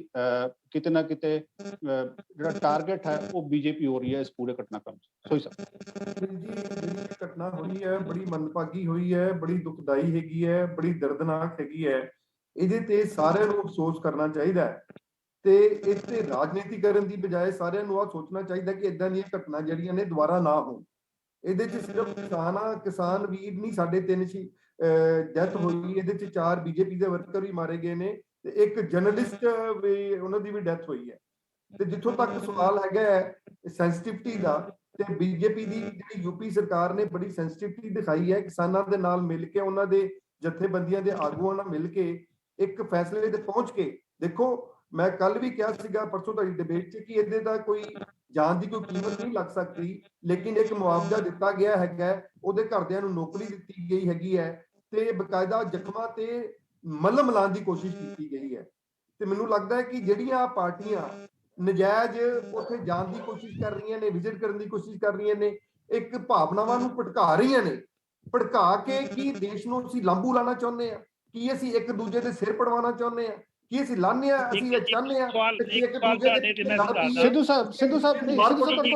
ਕਿਤੇ ਨਾ ਕਿਤੇ ਜਿਹੜਾ ਟਾਰਗੇਟ ਹੈ ਉਹ ਬੀਜੇਪੀ ਹੋ ਰਹੀ ਹੈ ਇਸ ਪੂਰੇ ਘਟਨਾਕ੍ਰਮ 'ਚ। ਸੋਈ ਸਾਹਿਬ ਜੀ ਜਿਹੜੀ ਘਟਨਾ ਹੋਈ ਹੈ ਬੜੀ ਮੰਦਭਾਗੀ ਹੋਈ ਹੈ, ਬੜੀ ਦੁਖਦਾਈ ਹੈਗੀ ਹੈ, ਬੜੀ ਦਰਦਨਾਕ ਹੈਗੀ ਹੈ। ਇਹਦੇ ਤੇ ਸਾਰਿਆਂ ਨੂੰ ਅਫਸੋਸ ਕਰਨਾ ਚਾਹੀਦਾ ਹੈ ਤੇ ਇਸ ਤੇ ਰਾਜਨੀਤੀ ਕਰਨ ਦੀ ਬਜਾਏ ਸਾਰਿਆਂ ਨੂੰ ਆਹ ਸੋਚਣਾ ਚਾਹੀਦਾ ਕਿ ਇਦਾਂ ਦੀਆਂ ਘਟਨਾ ਜਿਹੜੀਆਂ ਨੇ ਦੁਬਾਰਾ ਨਾ ਹੋਣ। ਇਹਦੇ 'ਚ ਸਿਰਫ ਕਿਸਾਨ ਵੀਰ ਨਹੀਂ, ਸਾਡੇ 3 ਡੈਥ ਹੋਈ, ਇਹਦੇ 'ਚ 4 ਬੀਜੇਪੀ ਦੇ ਵਰਕਰ ਵੀ ਮਾਰੇ ਗਏ ਨੇ ਤੇ ਇੱਕ ਜਰਨਲਿਸਟ ਵੀ, ਉਹਨਾਂ ਦੀ ਵੀ ਡੈਥ ਹੋਈ ਹੈ। ਤੇ ਜਿੱਥੋਂ ਤੱਕ ਸਵਾਲ ਹੈਗਾ ਹੈ ਸੈਂਸਿਟਿਵਿਟੀ ਦਾ, ਤੇ ਬੀਜੇਪੀ ਦੀ ਜਿਹੜੀ ਯੂਪੀ ਸਰਕਾਰ ਨੇ ਬੜੀ ਸੈਂਸਿਟਿਵਿਟੀ ਦਿਖਾਈ ਹੈ, ਕਿਸਾਨਾਂ ਦੇ ਨਾਲ ਮਿਲ ਕੇ, ਉਹਨਾਂ ਦੇ ਜਥੇਬੰਦੀਆਂ ਦੇ ਆਗੂਆਂ ਨਾਲ ਮਿਲ ਕੇ ਇੱਕ ਫੈਸਲੇ ਤੇ ਪਹੁੰਚ ਕੇ, ਦੇਖੋ ਮੈਂ ਕੱਲ ਵੀ ਕਿਹਾ ਸੀਗਾ ਪਰਸੋਂ ਤੁਹਾਡੀ ਡਿਬੇਟ 'ਚ ਕਿ ਇਹਦੇ ਦਾ ਕੋਈ ਜਾਨ ਦੀ ਕੋਈ ਕੀਮਤ ਨਹੀਂ ਲੱਗ ਸਕਦੀ, ਲੇਕਿਨ ਇੱਕ ਮੁਆਵਜ਼ਾ ਦਿੱਤਾ ਗਿਆ ਹੈਗਾ, ਉਹਦੇ ਘਰਦਿਆਂ ਨੂੰ ਨੌਕਰੀ ਦਿੱਤੀ ਗਈ ਹੈਗੀ ਹੈ ਤੇ ਬਕਾਇਦਾ ਜ਼ਖਮਾਂ ਤੇ ਮਲਮ ਲਾਉਣ ਦੀ ਕੋਸ਼ਿਸ਼ ਕੀਤੀ ਗਈ ਹੈ। ਤੇ ਮੈਨੂੰ ਲੱਗਦਾ ਹੈ ਕਿ ਜਿਹੜੀਆਂ ਪਾਰਟੀਆਂ ਨਜਾਇਜ਼ ਉੱਥੇ ਜਾਣ ਦੀ ਕੋਸ਼ਿਸ਼ ਕਰ ਰਹੀਆਂ ਨੇ, ਵਿਜ਼ਿਟ ਕਰਨ ਦੀ ਕੋਸ਼ਿਸ਼ ਕਰ ਰਹੀਆਂ ਨੇ, ਇੱਕ ਭਾਵਨਾਵਾਂ ਨੂੰ ਭੜਕਾ ਰਹੀਆਂ ਨੇ, ਭੜਕਾ ਕੇ ਕੀ ਦੇਸ਼ ਨੂੰ ਅਸੀਂ ਲਾਂਬੂ ਲਾਣਾ ਚਾਹੁੰਦੇ ਆ, ਕੀ ਅਸੀਂ ਇੱਕ ਦੂਜੇ ਦੇ ਸਿਰ ਪੜਵਾਉਣਾ ਚਾਹੁੰਦੇ ਆ, ਕੀ ਅਸੀਂ ਲਾਉਂਦੇ ਆ, ਅਸੀਂ ਇਹ ਚਾਹੁੰਦੇ ਆ ਕਿ ਇੱਕ ਦੂਜੇ ਦੇ ਸਿੱਧੂ ਸਾਹਿਬ ਸਿੱਧੂ ਸਾਹਿਬ ਉਹਨਾਂ ਨੂੰ ਤੁਹਾਡੀ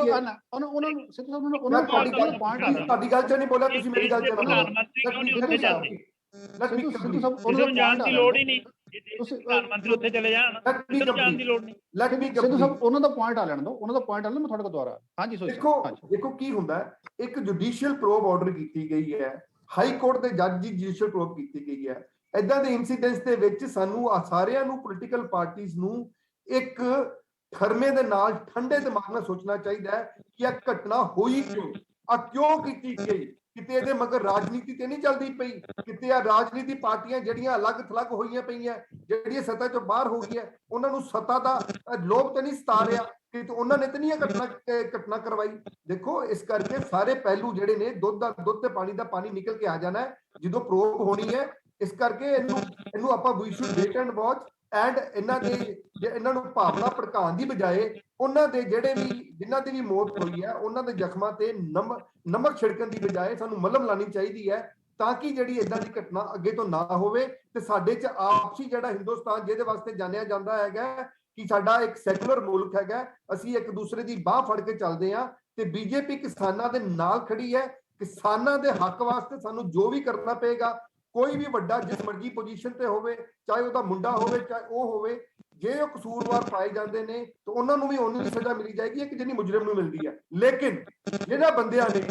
ਗੱਲ 'ਚ ਨਹੀਂ ਬੋਲਿਆ, ਤੁਸੀਂ ਮੇਰੀ ਗੱਲ 'ਚ ਪ੍ਰਧਾਨ ਮੰਤਰੀ ਕਿਉਂ ਨਹੀਂ ਉੱਥੇ ਜਾਂਦੇ? ਸਿੱਧੂ ਜਾਣ ਦੀ ਲੋੜ ਹੀ ਨਹੀਂ, ਪ੍ਰਧਾਨ ਮੰਤਰੀ ਉੱਥੇ ਚਲੇ ਜਾਣ, ਜਾਣ ਦੀ ਲੋੜ ਨਹੀਂ। ਸਿੱਧੂ ਸਾਹਿਬ ਉਹਨਾਂ ਦਾ ਪੁਆਇੰਟ ਆ ਲੈਣ ਦਿਓ, ਉਹਨਾਂ ਦਾ ਪੁਆਇੰਟ ਆ ਲੈਣ, ਮੈਂ ਤੁਹਾਡੇ ਕੋਲ ਦੁਬਾਰਾ। ਹਾਂਜੀ ਦੇਖੋ ਕੀ ਹੁੰਦਾ ਹੈ, ਇੱਕ ਜੁਡੀਸ਼ੀਅਲ ਪ੍ਰੋਬ ਆਰਡਰ ਕੀਤੀ ਗਈ ਹੈ, ਹਾਈ ਕੋਰਟ ਦੇ ਜੱਜ ਦੀ ਜੁਡੀਸ਼ੀਅਲ ਪ੍ਰੋਬ ਕੀਤੀ ਗਈ ਹੈ। ਏਦਾਂ ਦੇ ਇਨਸੀਡੈਂਟਸ ਦੇ ਵਿੱਚ ਸਾਨੂੰ ਸਾਰਿਆਂ ਨੂੰ ਪੋਲੀਟੀਕਲ ਪਾਰਟੀਆਂ ਨੂੰ ਇੱਕ ਥਰਮੇ ਦੇ ਨਾਲ ਠੰਡੇ ਦਿਮਾਗ ਨਾਲ ਸੋਚਣਾ ਚਾਹੀਦਾ ਹੈ ਕਿ ਇਹ ਘਟਨਾ ਹੋਈ ਕਿਉਂ ਕੀਤੀ ਗਈ। ਕਿਤੇ ਇਹਦੇ ਮਗਰ ਰਾਜਨੀਤੀ ਤੇ ਨਹੀਂ ਚੱਲਦੀ ਪਈ, ਕਿਤੇ ਆ ਰਾਜਨੀਤੀ ਪਾਰਟੀਆਂ ਜਿਹੜੀਆਂ ਅਲੱਗ ਥਲੱਗ ਹੋਈਆਂ ਪਈਆਂ, ਜਿਹੜੀਆਂ ਸੱਤਾ ਚੋਂ ਬਾਹਰ ਹੋ ਗਈਆਂ, ਉਹਨਾਂ ਨੂੰ ਸੱਤਾ ਦਾ ਲੋਭ ਤੇ ਨਹੀਂ ਸਤਾ ਰਿਹਾ ਕਿ ਉਹਨਾਂ ਨੇ ਤੇ ਨਹੀਂ ਘਟਨਾ ਕਰਵਾਈ। ਦੇਖੋ ਇਸ ਕਰਕੇ ਸਾਰੇ ਪਹਿਲੂ ਜਿਹੜੇ ਨੇ, ਦੁੱਧ ਦਾ ਦੁੱਧ ਤੇ ਪਾਣੀ ਦਾ ਪਾਣੀ ਨਿਕਲ ਕੇ ਆ ਜਾਣਾ ਜਦੋਂ ਪ੍ਰੋਬ ਹੋਣੀ ਹੈ। ਇਸ ਕਰਕੇ ਇਹਨੂੰ ਆਪਾਂ ਵੀ should wait and watch, and ਇਹਨਾਂ ਨੂੰ ਭਾਵਨਾ ਭੜਕਾਉਣ ਦੀ ਬਜਾਏ ਉਹਨਾਂ ਦੇ ਜਿਨ੍ਹਾਂ ਦੀ ਵੀ ਮੌਤ ਹੋਈ ਹੈ ਉਹਨਾਂ ਦੇ ਜ਼ਖਮਾਂ ਤੇ ਨਮਕ ਛਿੜਕਣ ਦੀ ਬਜਾਏ ਸਾਨੂੰ ਮਲਮ ਲਾਣੀ ਚਾਹੀਦੀ ਹੈ, ਤਾਂ ਕਿ ਜਿਹੜੀ ਇਦਾਂ ਦੀ ਘਟਨਾ ਅੱਗੇ ਤੋਂ ਨਾ ਹੋਵੇ। ਤੇ ਸਾਡੇ 'ਚ ਆਪਸੀ ਜਿਹੜਾ ਹਿੰਦੁਸਤਾਨ ਜਿਹਦੇ ਵਾਸਤੇ ਜਾਣਿਆ ਜਾਂਦਾ ਹੈਗਾ ਕਿ ਸਾਡਾ ਇੱਕ ਸੈਕੂਲਰ ਮੁਲਕ ਹੈਗਾ, ਅਸੀਂ ਇੱਕ ਦੂਸਰੇ ਦੀ ਬਾਹ ਫੜ ਕੇ ਚੱਲਦੇ ਹਾਂ ਤੇ ਬੀਜੇਪੀ ਕਿਸਾਨਾਂ ਦੇ ਨਾਲ ਖੜੀ ਹੈ। ਕਿਸਾਨਾਂ ਦੇ ਹੱਕ ਵਾਸਤੇ ਸਾਨੂੰ ਜੋ ਵੀ ਕਰਨਾ ਪਏਗਾ, ਕੋਈ ਵੀ ਵੱਡਾ ਜਿਸ ਮਰਜ਼ੀ ਪੋਜੀਸ਼ਨ ਤੇ ਹੋਵੇ, ਚਾਹੇ ਉਹਦਾ ਮੁੰਡਾ ਹੋਵੇ ਚਾਹੇ ਉਹ ਹੋਵੇ, ਜੇ ਉਹ ਕਸੂਰਵਾਰ ਪਾਏ ਜਾਂਦੇ ਨੇ ਤਾਂ ਉਹਨਾਂ ਨੂੰ ਵੀ ਉਨੀ ਸਜ਼ਾ ਮਿਲੀ ਜਾਏਗੀ ਇੱਕ ਜਿੰਨੀ ਮੁਜਰਮ ਨੂੰ ਮਿਲਦੀ ਹੈ। ਲੇਕਿਨ ਜਿਹਨਾਂ ਬੰਦਿਆਂ ਨੇ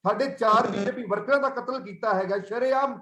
ਸਾਡੇ 4 ਬੀਜੇਪੀ ਵਰਕਰਾਂ ਦਾ ਕਤਲ ਕੀਤਾ ਹੈਗਾ, ਸ਼ਰੇਆਮ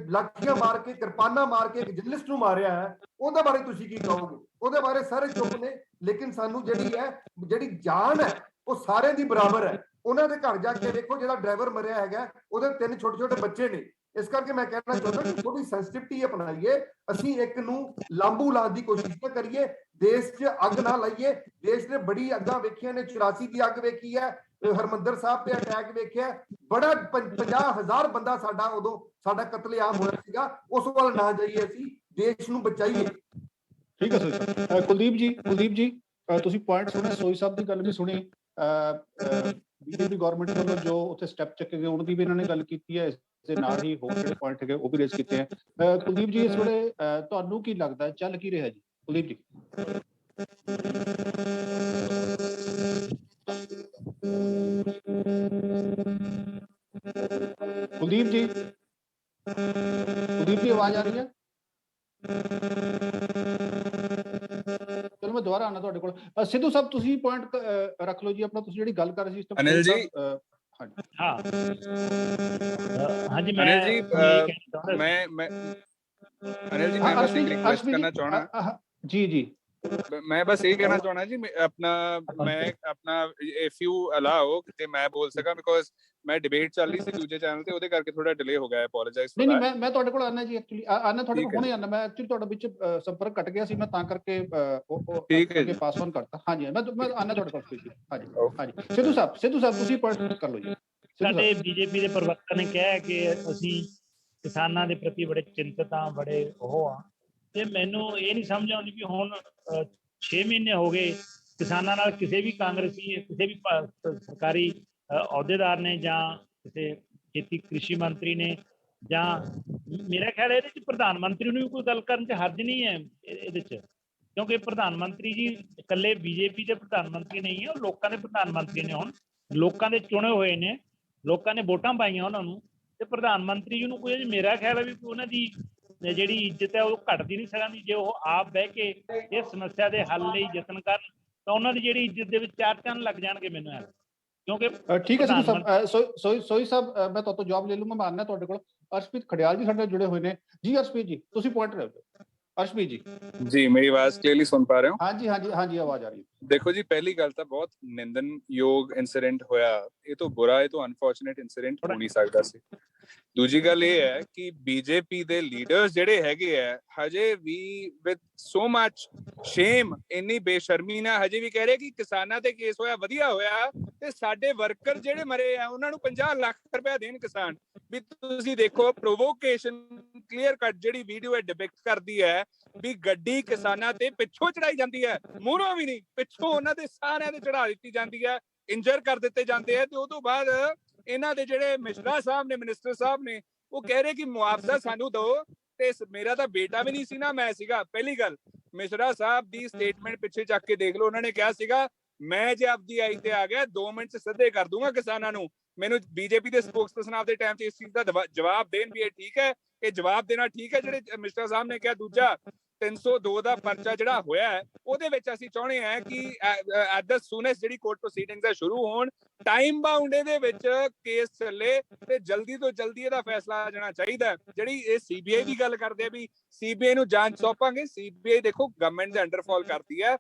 ਲਾਠੀਆਂ ਮਾਰ ਕੇ, ਕਿਰਪਾਨਾਂ ਮਾਰ ਕੇ ਇੱਕ ਜਰਨਲਿਸਟ ਨੂੰ ਮਾਰਿਆ ਹੈ, ਉਹਦੇ ਬਾਰੇ ਤੁਸੀਂ ਕੀ ਕਹੋਗੇ? ਉਹਦੇ ਬਾਰੇ ਸਾਰੇ ਚੁੱਪ ਨੇ, ਲੇਕਿਨ ਸਾਨੂੰ ਜਿਹੜੀ ਜਾਨ ਹੈ ਉਹ ਸਾਰਿਆਂ ਦੀ ਬਰਾਬਰ ਹੈ। ਉਹਨਾਂ ਦੇ ਘਰ ਜਾ ਕੇ ਦੇਖੋ, ਜਿਹੜਾ ਡਰਾਈਵਰ ਮਰਿਆ ਹੈਗਾ ਉਹਦੇ 3 ਛੋਟੇ ਬੱਚੇ ਨੇ। ਇਸ ਕਰਕੇ ਮੈਂ ਕਹਿਣਾ ਚਾਹੁੰਦਾ ਕਿ ਥੋੜੀ ਸੈਂਸਿਟਿਵਿਟੀ ਅਪਣਾਈਏ, ਅਸੀਂ ਇੱਕ ਨੂੰ ਲਾਂਬੂ ਲਾਉਣ ਦੀ ਕੋਸ਼ਿਸ਼ ਨਾ ਕਰੀਏ, ਦੇਸ਼ 'ਚ ਅੱਗ ਨਾ ਲਾਈਏ। ਦੇਸ਼ ਨੇ ਬੜੀ ਅੱਗਾਂ ਵੇਖੀਆਂ ਨੇ, 84 ਦੀ ਅੱਗ ਵੇਖੀ ਹੈ, ਹਰਮੰਦਰ ਸਾਹਿਬ ਤੇ ਅਟੈਕ ਵੇਖਿਆ, ਬੜਾ 50,000 ਬੰਦਾ ਉਦੋਂ ਸਾਡਾ ਕਤਲੇਆਮ ਹੋਇਆ ਸੀਗਾ। ਉਸ ਵੱਲ ਨਾ ਜਾਈਏ, ਅਸੀਂ ਦੇਸ਼ ਨੂੰ ਬਚਾਈਏ। ਠੀਕ ਹੈ ਸੋਈ ਸਾਹਿਬ। ਕੁਲਦੀਪ ਜੀ ਤੁਸੀਂ ਪੁਆਇੰਟ ਸੁਣਿਆ, ਸੋਈ ਸਾਹਿਬ ਦੀ ਗੱਲ ਵੀ ਸੁਣੀ, ਬੀਜੇਪੀ ਗਵਰਨਮੈਂਟ ਵੱਲੋਂ ਜੋ ਉੱਥੇ ਸਟੈਪ ਚੱਕੇ ਗਏ ਉਹਨਾਂ ਦੀ ਵੀ ਇਹਨਾਂ ਨੇ ਗੱਲ ਕੀਤੀ ਹੈ, ਇਸ ਦੇ ਨਾਲ ਹੀ ਹੋਰ ਜਿਹੜੇ ਪੁਆਇੰਟ ਹੈਗੇ ਉਹ ਵੀ ਰੇਜ਼ ਕੀਤੇ ਹੈ। ਕੁਲਦੀਪ ਜੀ, ਇਸ ਵੇਲੇ ਤੁਹਾਨੂੰ ਕੀ ਲੱਗਦਾ ਚੱਲ ਕੀ ਰਿਹਾ ਜੀ? ਕੁਲਦੀਪ ਜੀ। ਕੁਲਦੀਪ ਦੀ ਆਵਾਜ਼ ਆ ਰਹੀ ਹੈ? ਚਲੋ ਮੈਂ ਦੁਬਾਰਾ ਆਣਾ ਤੁਹਾਡੇ ਕੋਲ। ਸਿੱਧੂ ਸਾਹਿਬ ਤੁਸੀਂ ਪੁਆਇੰਟ ਰੱਖ ਲਓ ਜੀ ਆਪਣਾ, ਤੁਸੀਂ ਜਿਹੜੀ ਗੱਲ ਕਰ ਰਹੇ ਸੀ ਅਨਿਲ ਜੀ। ਹਾਂਜੀ ਅਨਿਲ ਜੀ, ਮੈਂ ਅਨਿਲ ਜੀ, ਮੈਂ ਬਸ ਇੱਕ ਰਿਕੁਐਸਟ ਕਰਨਾ ਚਾਹਣਾ। ਜੀ ਮੈਂ ਬਸ ਇਹ ਕਹਿਣਾ ਚਾਹਣਾ ਜੀ ਮੈਂ ਆਪਣਾ ਇਫ ਯੂ ਅਲਾਓ ਕਿ ਮੈਂ ਬੋਲ ਸਕਾਂ ਬਿਕੋਜ਼ ਮੈਂ ਡਿਬੇਟ ਚੱਲ ਰਹੀ ਸੀ ਦੂਜੇ ਚੈਨਲ ਤੇ, ਉਹਦੇ ਕਰਕੇ ਥੋੜਾ ਡਿਲੇ ਹੋ ਗਿਆ। ਅਪੋਲੋਜਾਈਜ਼ ਫॉर ਨਹੀਂ ਮੈਂ ਤੁਹਾਡੇ ਕੋਲ ਆਣਾ ਜੀ, ਐਕਚੁਅਲੀ ਆਣਾ ਤੁਹਾਡੇ ਕੋਲ ਹੁਣੇ ਆਣਾ। ਮੈਂ ਐਕਚੁਅਲੀ ਤੁਹਾਡੇ ਵਿੱਚ ਸੰਪਰਕ ਕੱਟ ਗਿਆ ਸੀ, ਮੈਂ ਤਾਂ ਕਰਕੇ ਅੱਗੇ ਪਾਸ ਔਨ ਕਰਤਾ। ਹਾਂਜੀ ਮੈਂ ਆਣਾ ਤੁਹਾਡੇ ਕੋਲ ਸਪੀਚ। ਹਾਂਜੀ ਸਿੱਧੂ ਸਾਹਿਬ ਤੁਸੀਂ ਪੁਆਇੰਟ ਕਰ ਲਓ ਜੀ। ਸਾਡੇ ਬੀਜੇਪੀ ਦੇ ਪ੍ਰਵਕਤਾ ਨੇ ਕਿਹਾ ਕਿ ਅਸੀਂ ਕਿਸਾਨਾਂ ਦੇ ਪ੍ਰਤੀ ਬੜੇ ਚਿੰਤਤ ਹਾਂ, ਬੜੇ ਉਹ ਆ, ਤੇ ਮੈਨੂੰ ਇਹ ਨਹੀਂ ਸਮਝ ਆਉਂਦੀ ਵੀ ਹੁਣ 6 ਮਹੀਨੇ ਹੋ ਗਏ ਕਿਸਾਨਾਂ ਨਾਲ ਕਿਸੇ ਵੀ ਕਾਂਗਰਸੀ, ਕਿਸੇ ਵੀ ਸਰਕਾਰੀ ਅਹੁਦੇਦਾਰ ਨੇ ਜਾਂ ਕਿਸੇ ਖੇਤੀ ਕ੍ਰਿਸ਼ੀ ਮੰਤਰੀ ਨੇ, ਜਾਂ ਮੇਰਾ ਖਿਆਲ ਇਹਦੇ 'ਚ ਪ੍ਰਧਾਨ ਮੰਤਰੀ ਨੂੰ ਵੀ ਕੋਈ ਗੱਲ ਕਰਨ 'ਚ ਹਰਜ ਨਹੀਂ ਹੈ ਇਹਦੇ 'ਚ, ਕਿਉਂਕਿ ਪ੍ਰਧਾਨ ਮੰਤਰੀ ਜੀ ਇਕੱਲੇ ਬੀਜੇਪੀ ਦੇ ਪ੍ਰਧਾਨ ਮੰਤਰੀ ਨਹੀਂ ਹੈ, ਉਹ ਲੋਕਾਂ ਦੇ ਪ੍ਰਧਾਨ ਮੰਤਰੀ ਨੇ। ਹੁਣ ਲੋਕਾਂ ਦੇ ਚੁਣੇ ਹੋਏ ਨੇ, ਲੋਕਾਂ ਨੇ ਵੋਟਾਂ ਪਾਈਆਂ ਉਹਨਾਂ ਨੂੰ, ਤੇ ਪ੍ਰਧਾਨ ਮੰਤਰੀ ਜੀ ਨੂੰ ਕੋਈ, ਮੇਰਾ ਖਿਆਲ ਹੈ ਵੀ ਉਹਨਾਂ ਦੀ ਜਿਹੜੀ ਇੱਜ਼ਤ ਹੈ ਉਹ ਘਟਦੀ ਨਹੀਂ ਸਕਦੀ। ਜੇ ਉਹ ਆਪ ਬਹਿ ਕੇ ਇਸ ਸਮੱਸਿਆ ਦੇ ਹੱਲ ਲਈ ਯਤਨ ਕਰਨ ਤਾਂ ਉਹਨਾਂ ਦੀ ਜਿਹੜੀ ਇੱਜ਼ਤ ਦੇ ਵਿੱਚ 4 ਚੰਨ ਲੱਗ ਜਾਣਗੇ ਮੈਨੂੰ ਹੈ। ਕਿਉਂਕਿ ਠੀਕ ਹੈ ਸੋਈ ਸਾਹਿਬ, ਮੈਂ ਤੁਹਾਡੇ ਤੋਂ ਜਵਾਬ ਲੈ ਲੂੰਗਾ। ਮੈਂ ਆਉਣਾ ਤੁਹਾਡੇ ਕੋਲ। ਅਰਸ਼ਪ੍ਰੀਤ ਖੜਿਆਲ ਜੀ ਸਾਡੇ ਨਾਲ ਜੁੜੇ ਹੋਏ ਨੇ ਜੀ। ਅਰਸ਼ਪ੍ਰੀਤ ਜੀ ਤੁਸੀਂ ਪੁਆਇੰਟ ਰੱਖ ਦਿਓ। ਅਰਸ਼ਪ੍ਰੀਤ ਜੀ ਮੇਰੀ ਆਵਾਜ਼ ਕਲੀਅਰਲੀ ਸੁਣ ਪਾ ਰਹੇ ਹੋ? ਹਾਂਜੀ ਆਵਾਜ਼ ਆ ਰਹੀ ਹੈ। ਦੇਖੋ ਜੀ, ਪਹਿਲੀ ਗੱਲ ਤਾਂ ਬਹੁਤ ਨਿੰਦਨਯੋਗ ਇਨਸੀਡੈਂਟ ਹੋਇਆ। ਇਹ ਤੋਂ ਬੁਰਾ, ਇਹ ਤੋਂ ਅਨਫੋਰਚੂਨੇਟ ਇਨਸੀਡੈਂਟ ਹੋ ਨਹੀਂ ਸਕਦਾ ਸੀ। ਦੂਜੀ ਗੱਲ ਇਹ ਹੈ ਕਿ ਬੀਜੇਪੀ ਦੇ ਲੀਡਰਸ ਜਿਹੜੇ ਹੈਗੇ ਆ, ਹਜੇ ਵੀ ਵਿਦ ਸੋ ਮਚ ਸ਼ੇਮ, ਇੰਨੀ ਬੇਸ਼ਰਮੀ ਨਾਲ ਹਜੇ ਵੀ ਕਹਿ ਰਹੇ ਕਿ ਕਿਸਾਨਾਂ ਤੇ ਕੇਸ ਹੋਇਆ, ਵਧੀਆ ਹੋਇਆ, ਤੇ ਸਾਡੇ ਵਰਕਰ ਜਿਹੜੇ ਮਰੇ ਆ ਉਹਨਾਂ ਨੂੰ 50 ਲੱਖ ਰੁਪਏ ਦੇਣ ਕਿਸਾਨ। ਵੀ ਤੁਸੀਂ ਦੇਖੋ, ਪ੍ਰੋਵੋਕੇਸ਼ਨ ਕਲੀਅਰ ਕੱਟ ਜਿਹੜੀ ਵੀਡੀਓ ਹੈ ਡਿਪਿਕਟ ਕਰਦੀ ਹੈ ਵੀ ਗੱਡੀ ਕਿਸਾਨਾਂ ਤੇ ਪਿੱਛੋਂ ਚੜਾਈ ਜਾਂਦੀ ਹੈ, ਮੂਹਰੋਂ ਵੀ ਨਹੀਂ, ਪਿੱਛੋਂ ਉਹਨਾਂ ਦੇ ਸਾਰਿਆਂ ਦੇ ਚੜਾ ਦਿੱਤੀ ਜਾਂਦੀ ਹੈ, ਇੰਜਰ ਕਰ ਦਿੱਤੇ ਜਾਂਦੇ ਆ। ਤੇ ਉਹ ਤੋਂ ਬਾਅਦ ਇਹਨਾਂ ਦੇ ਜਿਹੜੇ ਮਿਸ਼ਰਾ ਸਾਹਿਬ ਨੇ, ਮਿਨਿਸਟਰ ਸਾਹਿਬ ਨੇ, ਉਹ ਕਹਿ ਰਹੇ ਕਿ ਮੁਆਵਜ਼ਾ ਸਾਨੂੰ ਦਿਓ। ਤੇ ਮੇਰਾ ਤਾਂ ਬੇਟਾ ਵੀ ਨਹੀਂ ਸੀ ਨਾ, ਮੈਂ ਸੀਗਾ। ਪਹਿਲੀ ਗੱਲ, ਮਿਸ਼ਰਾ ਸਾਹਿਬ ਦੀ ਸਟੇਟਮੈਂਟ ਪਿੱਛੇ ਚੱਕ ਕੇ ਦੇਖ ਲਓ। ਉਹਨਾਂ ਨੇ ਕਿਹਾ ਸੀਗਾ ਮੈਂ ਜੇ ਆਪਦੀ ਆਈ ਤੇ ਆ ਗਿਆ 2 ਮਿੰਟ 'ਚ ਸਿੱਧੇ ਕਰ ਦੂੰਗਾ ਕਿਸਾਨਾਂ ਨੂੰ। ਮੈਨੂੰ ਬੀਜੇਪੀ ਦੇ ਸਪੋਕਸਪਰਸਨ ਆਪਦੇ ਟਾਈਮ 'ਚ ਇਸ ਚੀਜ਼ ਦਾ ਜਵਾਬ ਦੇਣ ਵੀ ਇਹ ਠੀਕ ਹੈ, ਇਹ ਜਵਾਬ ਦੇਣਾ ਠੀਕ ਹੈ ਜਿਹੜੇ ਮਿਸਟਰ ਸਾਹਿਬ ਨੇ ਕਿਹਾ। ਦੂਜਾ, 302 ਦਾ ਪਰਚਾ ਜਿਹੜਾ ਹੋਇਆ ਹੈ ਉਹਦੇ ਵਿੱਚ ਅਸੀਂ ਚਾਹੁੰਦੇ ਹਾਂ ਕਿ ਐਟ ਦ ਸੂਨੈਸਟ ਜਿਹੜੀ ਕੋਰਟ ਪ੍ਰੋਸੀਡਿੰਗਸ ਆ ਸ਼ੁਰੂ ਹੋਣ, ਟਾਈਮ ਬਾਉਂਡ ਇਹਦੇ ਵਿੱਚ ਕੇਸ ਚੱਲੇ ਤੇ ਜਲਦੀ ਤੋਂ ਜਲਦੀ ਇਹਦਾ ਫੈਸਲਾ ਆ ਜਾਣਾ ਚਾਹੀਦਾ। ਜਿਹੜੀ ਇਹ ਸੀਬੀਆਈ ਦੀ ਗੱਲ ਕਰਦੇ ਆ ਵੀ ਸੀਬੀਆਈ ਨੂੰ ਜਾਂਚ ਸੌਂਪਾਂਗੇ, ਸੀਬੀਆਈ ਦੇਖੋ ਗਵਰਨਮੈਂਟ ਦੇ ਅੰਡਰ ਫਾਲ ਕਰਦੀ ਹੈ,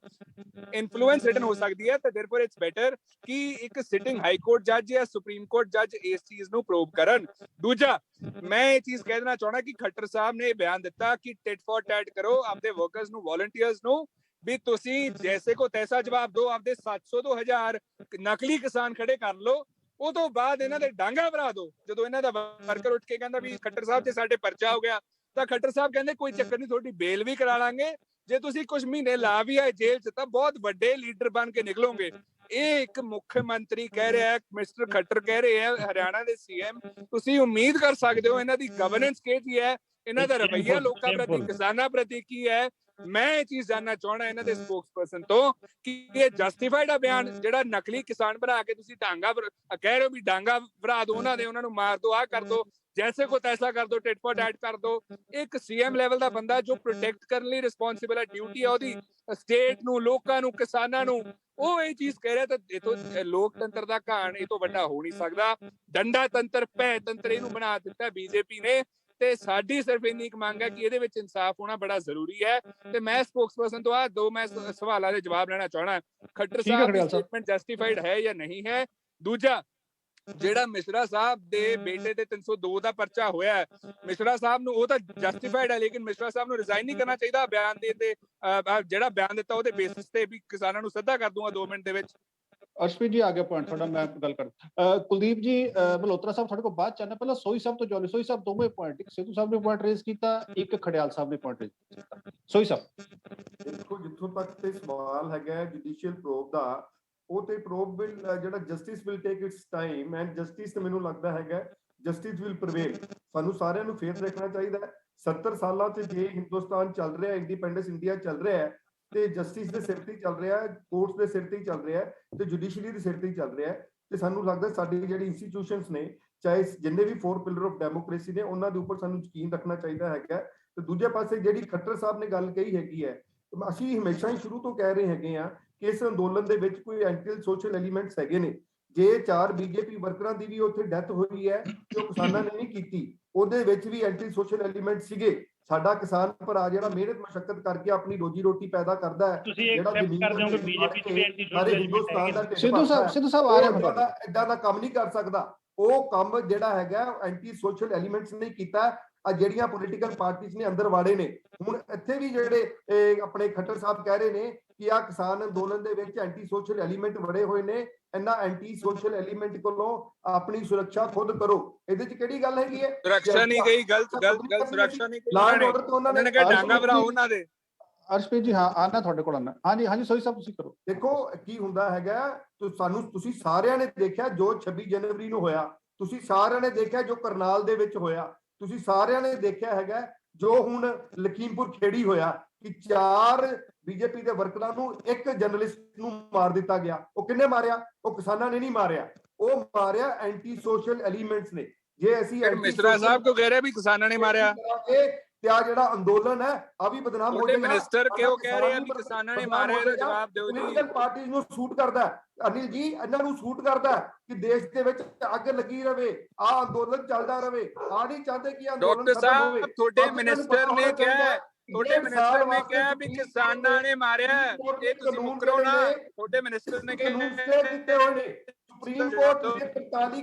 ਇਨਫਲੂਐਂਸ ਰਿਟਨ ਹੋ ਸਕਦੀ ਹੈ, ਤੇ ਦੇਅਰਫੋਰ ਇਟਸ ਬੈਟਰ ਕਿ ਇੱਕ ਸਿਟਿੰਗ ਹਾਈ ਕੋਰਟ ਜੱਜ ਜਾਂ ਸੁਪਰੀਮ ਕੋਰਟ ਜੱਜ ਇਸ ਚੀਜ਼ ਨੂੰ ਪ੍ਰੋਬ ਕਰਨ। ਦੂਜਾ, ਮੈਂ ਇਹ ਚੀਜ਼ ਕਹਿ ਦੇਣਾ ਚਾਹੁੰਦਾ ਕਿ ਖੱਟਰ ਸਾਹਿਬ ਨੇ ਬਿਆਨ ਦਿੱਤਾ ਕਿ ਟਿਟ ਫॉर ਟੈਟ ਕਰੋ ਆਪਦੇ ਵਰਕਰਸ ਨੂੰ, ਵੋਲੰਟੀਅਰਸ ਨੂੰ, ਵੀ ਤੁਸੀਂ ਜੈਸੇ ਕੋ ਤੈਸਾ ਜਵਾਬ ਦਿਓ। ਆਪਦੇ 700 ਤੋਂ 1000 ਨਕਲੀ ਕਿਸਾਨ ਖੜੇ ਕਰ ਲਓ, ਉਹ ਤੋਂ ਬਾਅਦ ਇਹਨਾਂ ਦੇ ਡਾਂਗਾ ਭਰਾ ਦਿਓ। ਜਦੋਂ ਇਹਨਾਂ ਦਾ ਵਰਕਰ ਉੱਠ ਕੇ ਕਹਿੰਦਾ ਵੀ ਖੱਟਰ ਸਾਹਿਬ ਤੇ ਸਾਡੇ ਪਰਚਾ ਹੋ ਗਿਆ, ਤਾਂ ਖੱਟਰ ਸਾਹਿਬ ਕਹਿੰਦੇ ਕੋਈ ਚੱਕਰ ਨਹੀਂ, ਤੁਹਾਡੀ ਬੇਲ ਵੀ ਕਰਾ ਲਾਂਗੇ, ਜੇ ਤੁਸੀਂ ਕੁਝ ਮਹੀਨੇ ਲਾ ਵੀ ਆਏ ਜੇਲ੍ਹ 'ਚ ਤਾਂ ਬਹੁਤ ਵੱਡੇ ਲੀਡਰ ਬਣ ਕੇ ਨਿਕਲੋਗੇ। ਇਹ ਇੱਕ ਮੁੱਖ ਮੰਤਰੀ ਕਹਿ ਰਿਹਾ, ਮਿਸਟਰ ਖੱਟਰ ਕਹਿ ਰਹੇ ਆ, ਹਰਿਆਣਾ ਦੇ ਸੀਐਮ। ਤੁਸੀਂ ਉਮੀਦ ਕਰ ਸਕਦੇ ਹੋ ਇਹਨਾਂ ਦੀ ਗਵਰਨੈਂਸ ਕੀ ਹੈ, ਇਹਨਾਂ ਦਾ ਰਵੱਈਆ ਲੋਕਾਂ ਪ੍ਰਤੀ, ਕਿਸਾਨਾਂ ਪ੍ਰਤੀ ਕੀ ਹੈ। ਮੈਂ ਇਹ ਚੀਜ਼ ਜਾਨਣਾ ਚਾਹਣਾ ਇਹਨਾਂ ਦੇ ਸਪੋਕਸਪਰਸਨ ਤੋਂ ਕਿ ਇਹ ਜਸਟੀਫਾਈਡ ਆ ਬਿਆਨ ਜਿਹੜਾ ਨਕਲੀ ਕਿਸਾਨ ਬਣਾ ਕੇ ਤੁਸੀਂ ਡਾਂਗਾ ਕਹਿ ਰਹੇ ਹੋ ਵੀ ਡਾਂਗਾ ਭਰਾ ਦੋ ਉਹਨਾਂ ਦੇ, ਉਹਨਾਂ ਨੂੰ ਮਾਰ ਦੋ, ਆਹ ਕਰ ਦੋ, ਜੈਸੇ ਕੋ ਤੈਸਾ ਕਰ ਦੋ, ਟਿਟ ਫॉर ਟੈਟ ਕਰ ਦੋ। ਇੱਕ ਸੀਐਮ ਲੈਵਲ ਦਾ ਬੰਦਾ ਜੋ ਪ੍ਰੋਟੈਕਟ ਕਰਨ ਲਈ ਰਿਸਪੌਂਸਿਬਲ ਹੈ, ਡਿਊਟੀ ਹੈ ਉਹਦੀ ਸਟੇਟ ਨੂੰ, ਲੋਕਾਂ ਨੂੰ, ਕਿਸਾਨਾਂ ਨੂੰ, ਉਹ ਇਹ ਚੀਜ਼ ਕਹਿ ਰਿਹਾ ਤਾਂ ਇਹ ਤੋਂ ਲੋਕਤੰਤਰ ਦਾ ਘਾਣ ਇਹ ਤੋਂ ਵੱਡਾ ਹੋ ਨਹੀਂ ਸਕਦਾ। ਡੰਡਾ ਤੰਤਰ, ਭੈ ਤੰਤਰ ਇਹਨੂੰ ਬਣਾ ਦਿੱਤਾ ਬੀਜੇਪੀ ਨੇ। ਤੇ ਸਾਡੀ ਸਿਰਫ ਇੰਨੀ ਇੱਕ ਮੰਗ ਹੈ ਕਿ ਇਹਦੇ ਵਿੱਚ ਇਨਸਾਫ ਹੋਣਾ ਬੜਾ ਜ਼ਰੂਰੀ ਹੈ। ਤੇ ਮੈਂ ਸਪੋਕਸਪਰਸਨ ਤੋਂ ਦੋ ਮੈਂ ਸਵਾਲਾਂ ਦੇ ਜਵਾਬ ਲੈਣਾ ਚਾਹਣਾ। ਖੱਟਰ ਸਾਹਿਬ ਦੀ ਸਟੇਟਮੈਂਟ ਜਸਟੀਫਾਈਡ ਹੈ ਜਾਂ ਨਹੀਂ ਹੈ? ਦੂਜਾ, ਜਿਹੜਾ ਮਿਸ਼ਰਾ ਸਾਹਿਬ ਦੇ ਬੇਟੇ ਤੇ 302 ਦਾ ਪਰਚਾ ਹੋਇਆ, ਮਿਸ਼ਰਾ ਸਾਹਿਬ ਨੂੰ ਉਹ ਤਾਂ ਜਸਟੀਫਾਈਡ ਹੈ, ਲੇਕਿਨ ਮਿਸ਼ਰਾ ਸਾਹਿਬ ਨੂੰ ਰਿਜ਼ਾਈਨ ਨਹੀਂ ਕਰਨਾ ਚਾਹੀਦਾ ਬਿਆਨ ਦੇ ਤੇ ਜਿਹੜਾ ਬਿਆਨ ਦਿੱਤਾ ਉਹਦੇ ਬੇਸਿਸ ਤੇ ਵੀ ਕਿਸਾਨਾਂ ਨੂੰ ਸਿੱਧਾ ਕਰ ਦੂੰਗਾ 2 ਮਿੰਟ ਦੇ ਵਿੱਚ। ਅਰਸ਼ਪ੍ਰੀਤ ਜੀ ਆ ਗਿਆ ਪੁਆਇੰਟ ਤੁਹਾਡਾ, ਮੈਂ ਗੱਲ ਕਰ ਕੁਲਦੀਪ ਜੀ ਮਲਹੋਤਰਾ ਸਾਹਿਬ ਤੁਹਾਡੇ ਕੋਲ ਬਾਅਦ ਚਾਹਨਾ, ਪਹਿਲਾਂ ਸੋਈ ਸਾਹਿਬ ਤੋਂ ਜੋਲੀ। ਸੋਈ ਸਾਹਿਬ ਦੋਵੇਂ ਪੁਆਇੰਟ, ਇੱਕ ਸਿੱਧੂ ਸਾਹਿਬ ਨੇ ਪੁਆਇੰਟ ਰੇਜ਼ ਕੀਤਾ, ਇੱਕ ਖੜਿਆਲ ਸਾਹਿਬ ਨੇ ਪੁਆਇੰਟ ਰੇਜ਼ ਕੀਤਾ। ਸੋਈ ਸਾਹਿਬ ਦੇਖੋ, ਜਿੱਥੋਂ ਤੱਕ ਤੇ ਸਵਾਲ ਹੈਗਾ ਜੁਡੀਸ਼ੀਅਲ ਪ੍ਰੋਬ ਦਾ, ਉਹ ਤੇ ਪ੍ਰੋਬ ਵਿਲ ਜਿਹੜਾ justice will take it's time, and justice ਤੇ ਮੈਨੂੰ ਲੱਗਦਾ ਹੈਗਾ ਜਸਟਿਸ ਵਿਲ ਪ੍ਰਵੇਲ। ਸਾਨੂੰ ਸਾਰਿਆਂ ਨੂੰ ਫੇਰ ਦੇਖਣਾ ਚਾਹੀਦਾ ਹੈ 70 ਸਾਲਾਂ ਤੇ ਜੇ ਹਿੰਦੁਸਤਾਨ ਚੱਲ ਰਿਹਾ, ਇੰਡੀਪੈਂਡੈਂਸ ਇੰਡੀਆ ਚੱਲ ਰਿਹਾ ਹੈ, ਤੇ ਜਸਟਿਸ ਦੇ ਸਿਰ ਤੇ ਚੱਲ ਰਿਹਾ, ਕੋਰਟਸ ਦੇ ਸਿਰ ਤੇ ਚੱਲ ਰਿਹਾ, ਤੇ ਜੁਡੀਸ਼ਰੀ ਦੇ ਸਿਰ ਤੇ ਚੱਲ ਰਿਹਾ। ਤੇ ਸਾਨੂੰ ਲੱਗਦਾ ਸਾਡੀ ਜਿਹੜੀ ਇੰਸਟੀਟਿਊਸ਼ਨਸ ਨੇ, ਚਾਹੇ ਜਿੰਨੇ ਵੀ 4 ਪਿਲਰ ਆਫ ਡੈਮੋਕ੍ਰੇਸੀ ਨੇ, ਉਹਨਾਂ ਦੇ ਉੱਪਰ ਸਾਨੂੰ ਯਕੀਨ ਰੱਖਣਾ ਚਾਹੀਦਾ ਹੈਗਾ। ਤੇ ਦੂਜੇ ਪਾਸੇ ਜਿਹੜੀ ਖੱਟਰ ਸਾਹਿਬ ਨੇ ਗੱਲ ਕਹੀ ਹੈਗੀ ਹੈ, ਅਸੀਂ ਹਮੇਸ਼ਾ ਹੀ ਸ਼ੁਰੂ ਤੋਂ ਕਹਿ ਰਹੇ ਹੈਗੇ ਆ ਕਿ ਇਸ ਅੰਦੋਲਨ ਦੇ ਵਿੱਚ ਕੋਈ ਐਂਟੀ ਸੋਸ਼ਲ ਐਲੀਮੈਂਟਸ ਹੈਗੇ ਨੇ। ਜੇ 4 ਬੀਜੇਪੀ ਵਰਕਰਾਂ ਦੀ ਵੀ ਉੱਥੇ ਡੈਥ ਹੋਈ ਹੈ, ਜੋ ਕਿਸਾਨਾਂ ਨੇ ਨਹੀਂ ਕੀਤੀ, ਉਹਦੇ ਵਿੱਚ ਵੀ ਐਂਟੀ ਸੋਸ਼ਲ ਐਲੀਮੈਂਟ ਸੀਗੇ। ਸਾਡਾ ਕਿਸਾਨ ਭਰਾ ਜਿਹੜਾ ਮਿਹਨਤ ਮਸ਼ੱਕਤ ਕਰਕੇ ਆਪਣੀ ਰੋਜੀ ਰੋਟੀ ਪੈਦਾ ਕਰਦਾ ਹੈ, ਤੁਸੀਂ ਜਿਹੜਾ ਐਕਸੈਪਟ ਜ਼ਮੀਨ ਕਰਦੇ ਹੋ ਕਿ ਦੇ ਬੀਜੇਪੀ ਚ ਵੀ ਐਂਟੀ ਸਾਰੇ ਸੋਸ਼ਲ ਹਿੰਦੁਸਤਾਨ ਦਾ ਢਿੱਡ ਸਿੱਧੂ ਭਰਦਾ ਹੈ, ਸਾਹਿਬ ਆ ਰਹੇ ਉਹ ਹਾਂ ਏਦਾਂ ਦਾ ਕੰਮ ਨਹੀਂ ਕਰ ਸਕਦਾ। ਉਹ ਕੰਮ ਜਿਹੜਾ ਹੈਗਾ ਐਂਟੀ ਸੋਸ਼ਲ ਐਲੀਮੈਂਟਸ ਨੇ ਕੀਤਾ। ਆ ਜਿਹੜੀਆਂ ਪੋਲੀਟੀਕਲ ਪਾਰਟੀਆਂ ਨੇ ਅੰਦਰ ਵਾੜੇ ਨੇ, ਹੁਣ ਇੱਥੇ ਵੀ ਜਿਹੜੇ ਆਪਣੇ ਖੱਟਰ ਸਾਹਿਬ ਕਹਿ ਰਹੇ ਨੇ ਕਿ ਆ ਕਿਸਾਨ ਅੰਦੋਲਨ ਦੇ ਵਿੱਚ ਐਂਟੀ ਸੋਸ਼ਲ ਐਲੀਮੈਂਟ ਵੜੇ ਹੋਏ ਨੇ, ਇਹਨਾਂ ਐਂਟੀ ਸੋਸ਼ਲ ਐਲੀਮੈਂਟ ਕੋਲੋਂ ਆਪਣੀ ਸੁਰੱਖਿਆ ਖੁਦ ਕਰੋ। ਇਹਦੇ ਚ ਕਿਹੜੀ ਗੱਲ ਹੈਗੀ ਹੈ? ਸੁਰੱਖਿਆ ਨਹੀਂ ਗਈ, ਗਲਤ ਸੁਰੱਖਿਆ ਨਹੀਂ ਕਹੀ ਲਾਅ ਉਹਨਾਂ ਐਂਡ ਨੇ। ਆਰਡਰ ਤੋਂ ਉਹਨਾਂ ਉਹਨਾਂ ਨੇ ਨੇ ਕਿਹਾ ਡਾਂਗਾ ਭਰਾਓ ਉਹਨਾਂ ਦੇ। ਅਰਸ਼ਪ੍ਰੀਤ ਜੀ, ਹਾਂ ਆਨਾ ਤੁਹਾਡੇ ਕੋਲ ਆਨਾ। ਹਾਂਜੀ ਹਾਂਜੀ ਸੋਈ ਸਾਹਿਬ ਤੁਸੀਂ ਕਰੋ। ਦੇਖੋ ਕੀ ਹੁੰਦਾ ਹੈਗਾ, ਤੁਸੀਂ ਸਾਰਿਆਂ ਨੇ ਦੇਖਿਆ ਜੋ 26 ਜਨਵਰੀ ਨੂੰ ਹੋਇਆ, ਤੁਸੀਂ ਸਾਰਿਆਂ ਨੇ ਦੇਖਿਆ ਜੋ ਕਰਨਾਲ ਦੇ ਵਿੱਚ ਹੋਇਆ, ਤੁਸੀਂ ਸਾਰਿਆਂ ਨੇ ਦੇਖਿਆ ਹੈਗਾ ਜੋ ਹੁਣ ਲਖੀਮਪੁਰ ਖੇੜੀ ਹੋਇਆ ਕਿ 4 ਬੀਜੇਪੀ ਦੇ ਵਰਕਰਾਂ ਨੂੰ ਇੱਕ ਜਰਨਲਿਸਟ ਨੂੰ ਮਾਰ ਦਿੱਤਾ ਗਿਆ। ਉਹ ਕਿੰਨੇ ਮਾਰਿਆ? ਉਹ ਕਿਸਾਨਾਂ ਨੇ ਨਹੀਂ ਮਾਰਿਆ, ਉਹ ਮਾਰਿਆ ਐਂਟੀ ਸੋਸ਼ਲ ਐਲੀਮੈਂਟਸ ਨੇ। ਜੇ ਅਸੀਂ ਮਿਸਰਾ ਸਾਹਿਬ ਕੋ ਕਹਿ ਰਹੇ ਵੀ ਕਿਸਾਨਾਂ ਨੇ ਮਾਰਿਆ, ਤੇ ਆ ਜਿਹੜਾ ਅੰਦੋਲਨ ਹੈ ਆ ਵੀ ਬਦਨਾਮ ਹੋ ਜਾਏਗਾ। ਮਿਨਿਸਟਰ ਕਿਉਂ ਕਹਿ ਰਹੇ ਆ ਵੀ ਕਿਸਾਨਾਂ ਨੇ ਮਾਰਿਆ? ਇਹਦਾ ਜਵਾਬ ਦਿਓ ਜੀ। ਪੋਲੀਟੀਕਲ ਪਾਰਟੀਆਂ ਨੂੰ ਸੂਟ ਕਰਦਾ ਹੈ ਅਨਿਲ ਜੀ, ਇਹਨਾਂ ਨੂੰ ਸੂਟ ਕਰਦਾ ਕਿ ਦੇਸ਼ ਦੇ ਵਿੱਚ ਅੱਗ ਲੱਗੀ ਰਵੇ, ਆ ਅੰਦੋਲਨ ਚੱਲਦਾ ਰਵੇ। ਆ ਨਹੀਂ ਚਾਹਦੇ ਕਿ ਅੰਦੋਲਨ ਡਾਕਟਰ ਖਤਮ ਹੋਵੇ। ਸਾਹਿਬ ਤੁਹਾਡੇ ਮਿਨਿਸਟਰ ਨੇ ਕਿਹਾ, ਤੁਹਾਡੇ ਮਿਨਿਸਟਰ ਨੇ ਕਿਹਾ ਵੀ ਕਿਸਾਨਾਂ ਨੇ ਮਾਰਿਆ। ਇਹ ਤੁਸੀਂ ਮੁਕਰੋ ਨਾ, ਤੁਹਾਡੇ ਮਿਨਿਸਟਰ ਨੇ ਕਿਹਾ ਕੀਤੇ ਹੋਏ ਨੇ। ਸੁਪਰੀਮ ਕੋਰਟ ਨੇ 45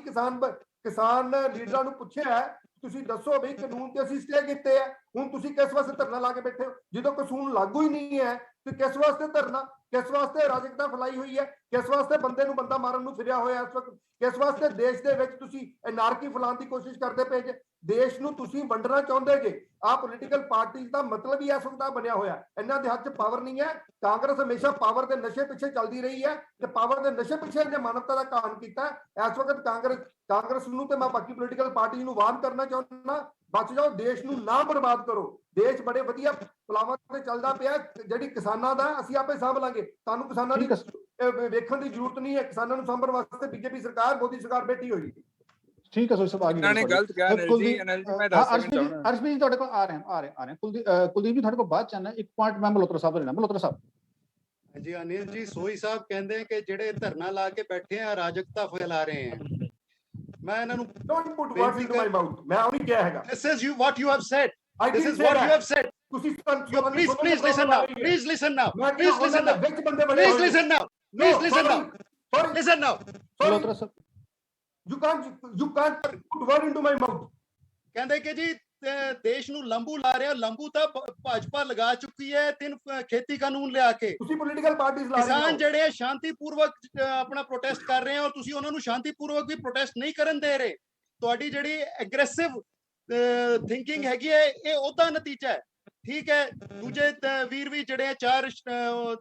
ਕਿਸਾਨ ਲੀਡਰਾਂ ਨੂੰ ਪੁੱਛਿਆ ਤੁਸੀਂ ਦੱਸੋ ਵੀ ਕਾਨੂੰਨ ਤੇ ਅਸੀਂ ਸਟੇ ਕੀਤੇ ਆ, ਹੁਣ ਤੁਸੀਂ ਕਿਸ ਵਾਸਤੇ ਧਰਨਾ ਲਾ ਕੇ ਬੈਠੇ ਹੋ? ਜਦੋਂ ਕਾਨੂੰਨ ਲਾਗੂ ਹੀ ਨਹੀਂ ਹੈ ਤੇ ਕਿਸ ਵਾਸਤੇ ਧਰਨਾ? ਕਿਸ ਵਾਸਤੇ ਰਾਜਕਤਾ ਫੈਲਾਈ ਹੋਈ ਹੈ? ਕਿਸ ਵਾਸਤੇ ਬੰਦੇ ਨੂੰ ਬੰਦਾ ਮਾਰਨ ਨੂੰ ਫਿਰਿਆ ਹੋਇਆ ਇਸ ਵਕਤ? ਕਿਸ ਵਾਸਤੇ ਦੇਸ਼ ਦੇ ਵਿੱਚ ਤੁਸੀਂ ਐਨਾਰਕੀ ਫੈਲਾਉਣ ਦੀ ਕੋਸ਼ਿਸ਼ ਕਰਦੇ ਪਏ ਜੇ? ਦੇਸ਼ ਨੂੰ ਤੁਸੀਂ ਵੰਡਣਾ ਚਾਹੁੰਦੇ ਜੇ। ਆ ਪੋਲੀਟੀਕਲ ਪਾਰਟੀਆਂ ਦਾ ਮਤਲਬ ਹੀ ਇਸ ਵਕਤ ਦਾ ਬਣਿਆ ਹੋਇਆ। ਇਹਨਾਂ ਦੇ ਹੱਥ 'ਚ ਪਾਵਰ ਨਹੀਂ ਹੈ। ਕਾਂਗਰਸ ਹਮੇਸ਼ਾ ਪਾਵਰ ਦੇ ਨਸ਼ੇ ਪਿੱਛੇ ਚੱਲਦੀ ਰਹੀ ਹੈ ਤੇ ਪਾਵਰ ਦੇ ਨਸ਼ੇ ਪਿੱਛੇ ਇਹਨੇ ਮਾਨਵਤਾ ਦਾ ਕਾਮ ਕੀਤਾ। ਇਸ ਵਕਤ ਕਾਂਗਰਸ ਨੂੰ ਤੇ ਮੈਂ ਬਾਕੀ ਪੋਲੀਟੀਕਲ ਪਾਰਟੀ ਨੂੰ ਵਾਰਨ ਕਰਨਾ ਚਾਹੁੰਦਾ, ਬਚ ਜਾਓ, ਦੇਸ਼ ਨੂੰ ਨਾ ਬਰਬਾਦ ਕਰੋ। ਦੇਸ਼ ਬੜੇ ਵਧੀਆ ਪਲਾਵਾਂ ਤੇ ਚੱਲਦਾ ਪਿਆ। ਜਿਹੜੀ ਕਿਸਾਨਾਂ ਦਾ ਅਸੀਂ ਆਪੇ ਸਾਂਭ ਲਾਂਗੇ, ਤੁਹਾਨੂੰ ਕਿਸਾਨਾਂ ਦੀ ਵੇਖਣ ਦੀ ਜ਼ਰੂਰਤ ਨਹੀਂ ਹੈ। ਕਿਸਾਨਾਂ ਨੂੰ ਸਾਂਭਣ ਵਾਸਤੇ ਬੀਜੇਪੀ ਸਰਕਾਰ, ਮੋਦੀ ਸਰਕਾਰ ਬੈਠੀ ਹੋਈ ਹੈ। ਠੀਕ ਹੈ ਸੋਈ ਸਾਹਿਬ, ਆ ਗਏ। ਇਹਨਾਂ ਨੇ ਗਲਤ ਕਿਹਾ ਅਨਿਲ ਜੀ, ਮੈਂ ਦੱਸ ਚਾਹੁੰਦਾ। ਅਰਸ਼ਪ੍ਰੀਤ ਜੀ ਤੁਹਾਡੇ ਕੋਲ ਆ ਰਹੇ ਹਾਂ। ਕੁਲਦੀਪ ਜੀ ਤੁਹਾਡੇ ਕੋਲ ਬਾਅਦ ਚ ਆਣਾ। ਇੱਕ ਪੁਆਇੰਟ ਮੈਂ ਮਲਹੋਤਰਾ ਸਾਹਿਬ ਲੈਣਾ। ਮਲਹੋਤਰਾ ਸਾਹਿਬ। ਹਾਂਜੀ ਅਨਿਲ ਜੀ, ਸੋਈ ਸਾਹਿਬ ਕਹਿੰਦੇ ਕਿ ਜਿਹੜੇ ਧਰਨਾ ਲਾ ਕੇ ਬੈਠੇ ਆ ਅਰਾਜਕਤਾ ਫੈਲਾ ਰਹੇ ਆ। ਮੈਂ ਇਹਨਾਂ ਨੂੰ Don't put words into my mouth. ਮੈਂ ਉਹ ਨਹੀਂ ਕਿਹਾ ਹੈਗਾ। This is what you have said. I This didn't is say what that. you have said. ਤੁਸੀਂ Please listen now. Please listen now. Please listen now. ਵਿੱਚ ਬੰਦੇ ਬਣੇ Please listen now. Please listen now. Sorry. Listen now. Malhotra Sahib. You can't put word into my mouth. ਕਹਿੰਦੇ ਕਿ ਜੀ ਦੇਸ਼ ਨੂੰ ਲੰਬੂ ਲਾ ਰਿਹਾ। ਲੰਬੂ ਤਾਂ ਭਾਜਪਾ ਲਗਾ ਚੁੱਕੀ ਹੈ 3 ਖੇਤੀ ਕਾਨੂੰਨ ਲਿਆ ਕੇ। ਤੁਸੀਂ ਪੋਲੀਟੀਕਲ ਪਾਰਟੀਆਂ ਲਾ ਰਹੇ ਹੋ। ਕਿਸਾਨ ਜਿਹੜੇ ਸ਼ਾਂਤੀਪੂਰਵਕ ਆਪਣਾ ਪ੍ਰੋਟੈਸਟ ਕਰ ਰਹੇ ਹੋ, ਤੁਸੀਂ ਉਹਨਾਂ ਨੂੰ ਸ਼ਾਂਤੀਪੂਰਵਕ ਵੀ ਪ੍ਰੋਟੈਸਟ ਨਹੀਂ ਕਰਨ ਦੇ ਰਹੇ। ਤੁਹਾਡੀ ਜਿਹੜੀ ਐਗਰੈਸਿਵ ਥਿੰਕਿੰਗ ਹੈਗੀ ਹੈ, ਇਹ ਉਹਦਾ ਨਤੀਜਾ ਹੈ। ਠੀਕ ਹੈ, ਦੂਜੇ ਵੀਰ ਵੀ ਜਿਹੜੇ 4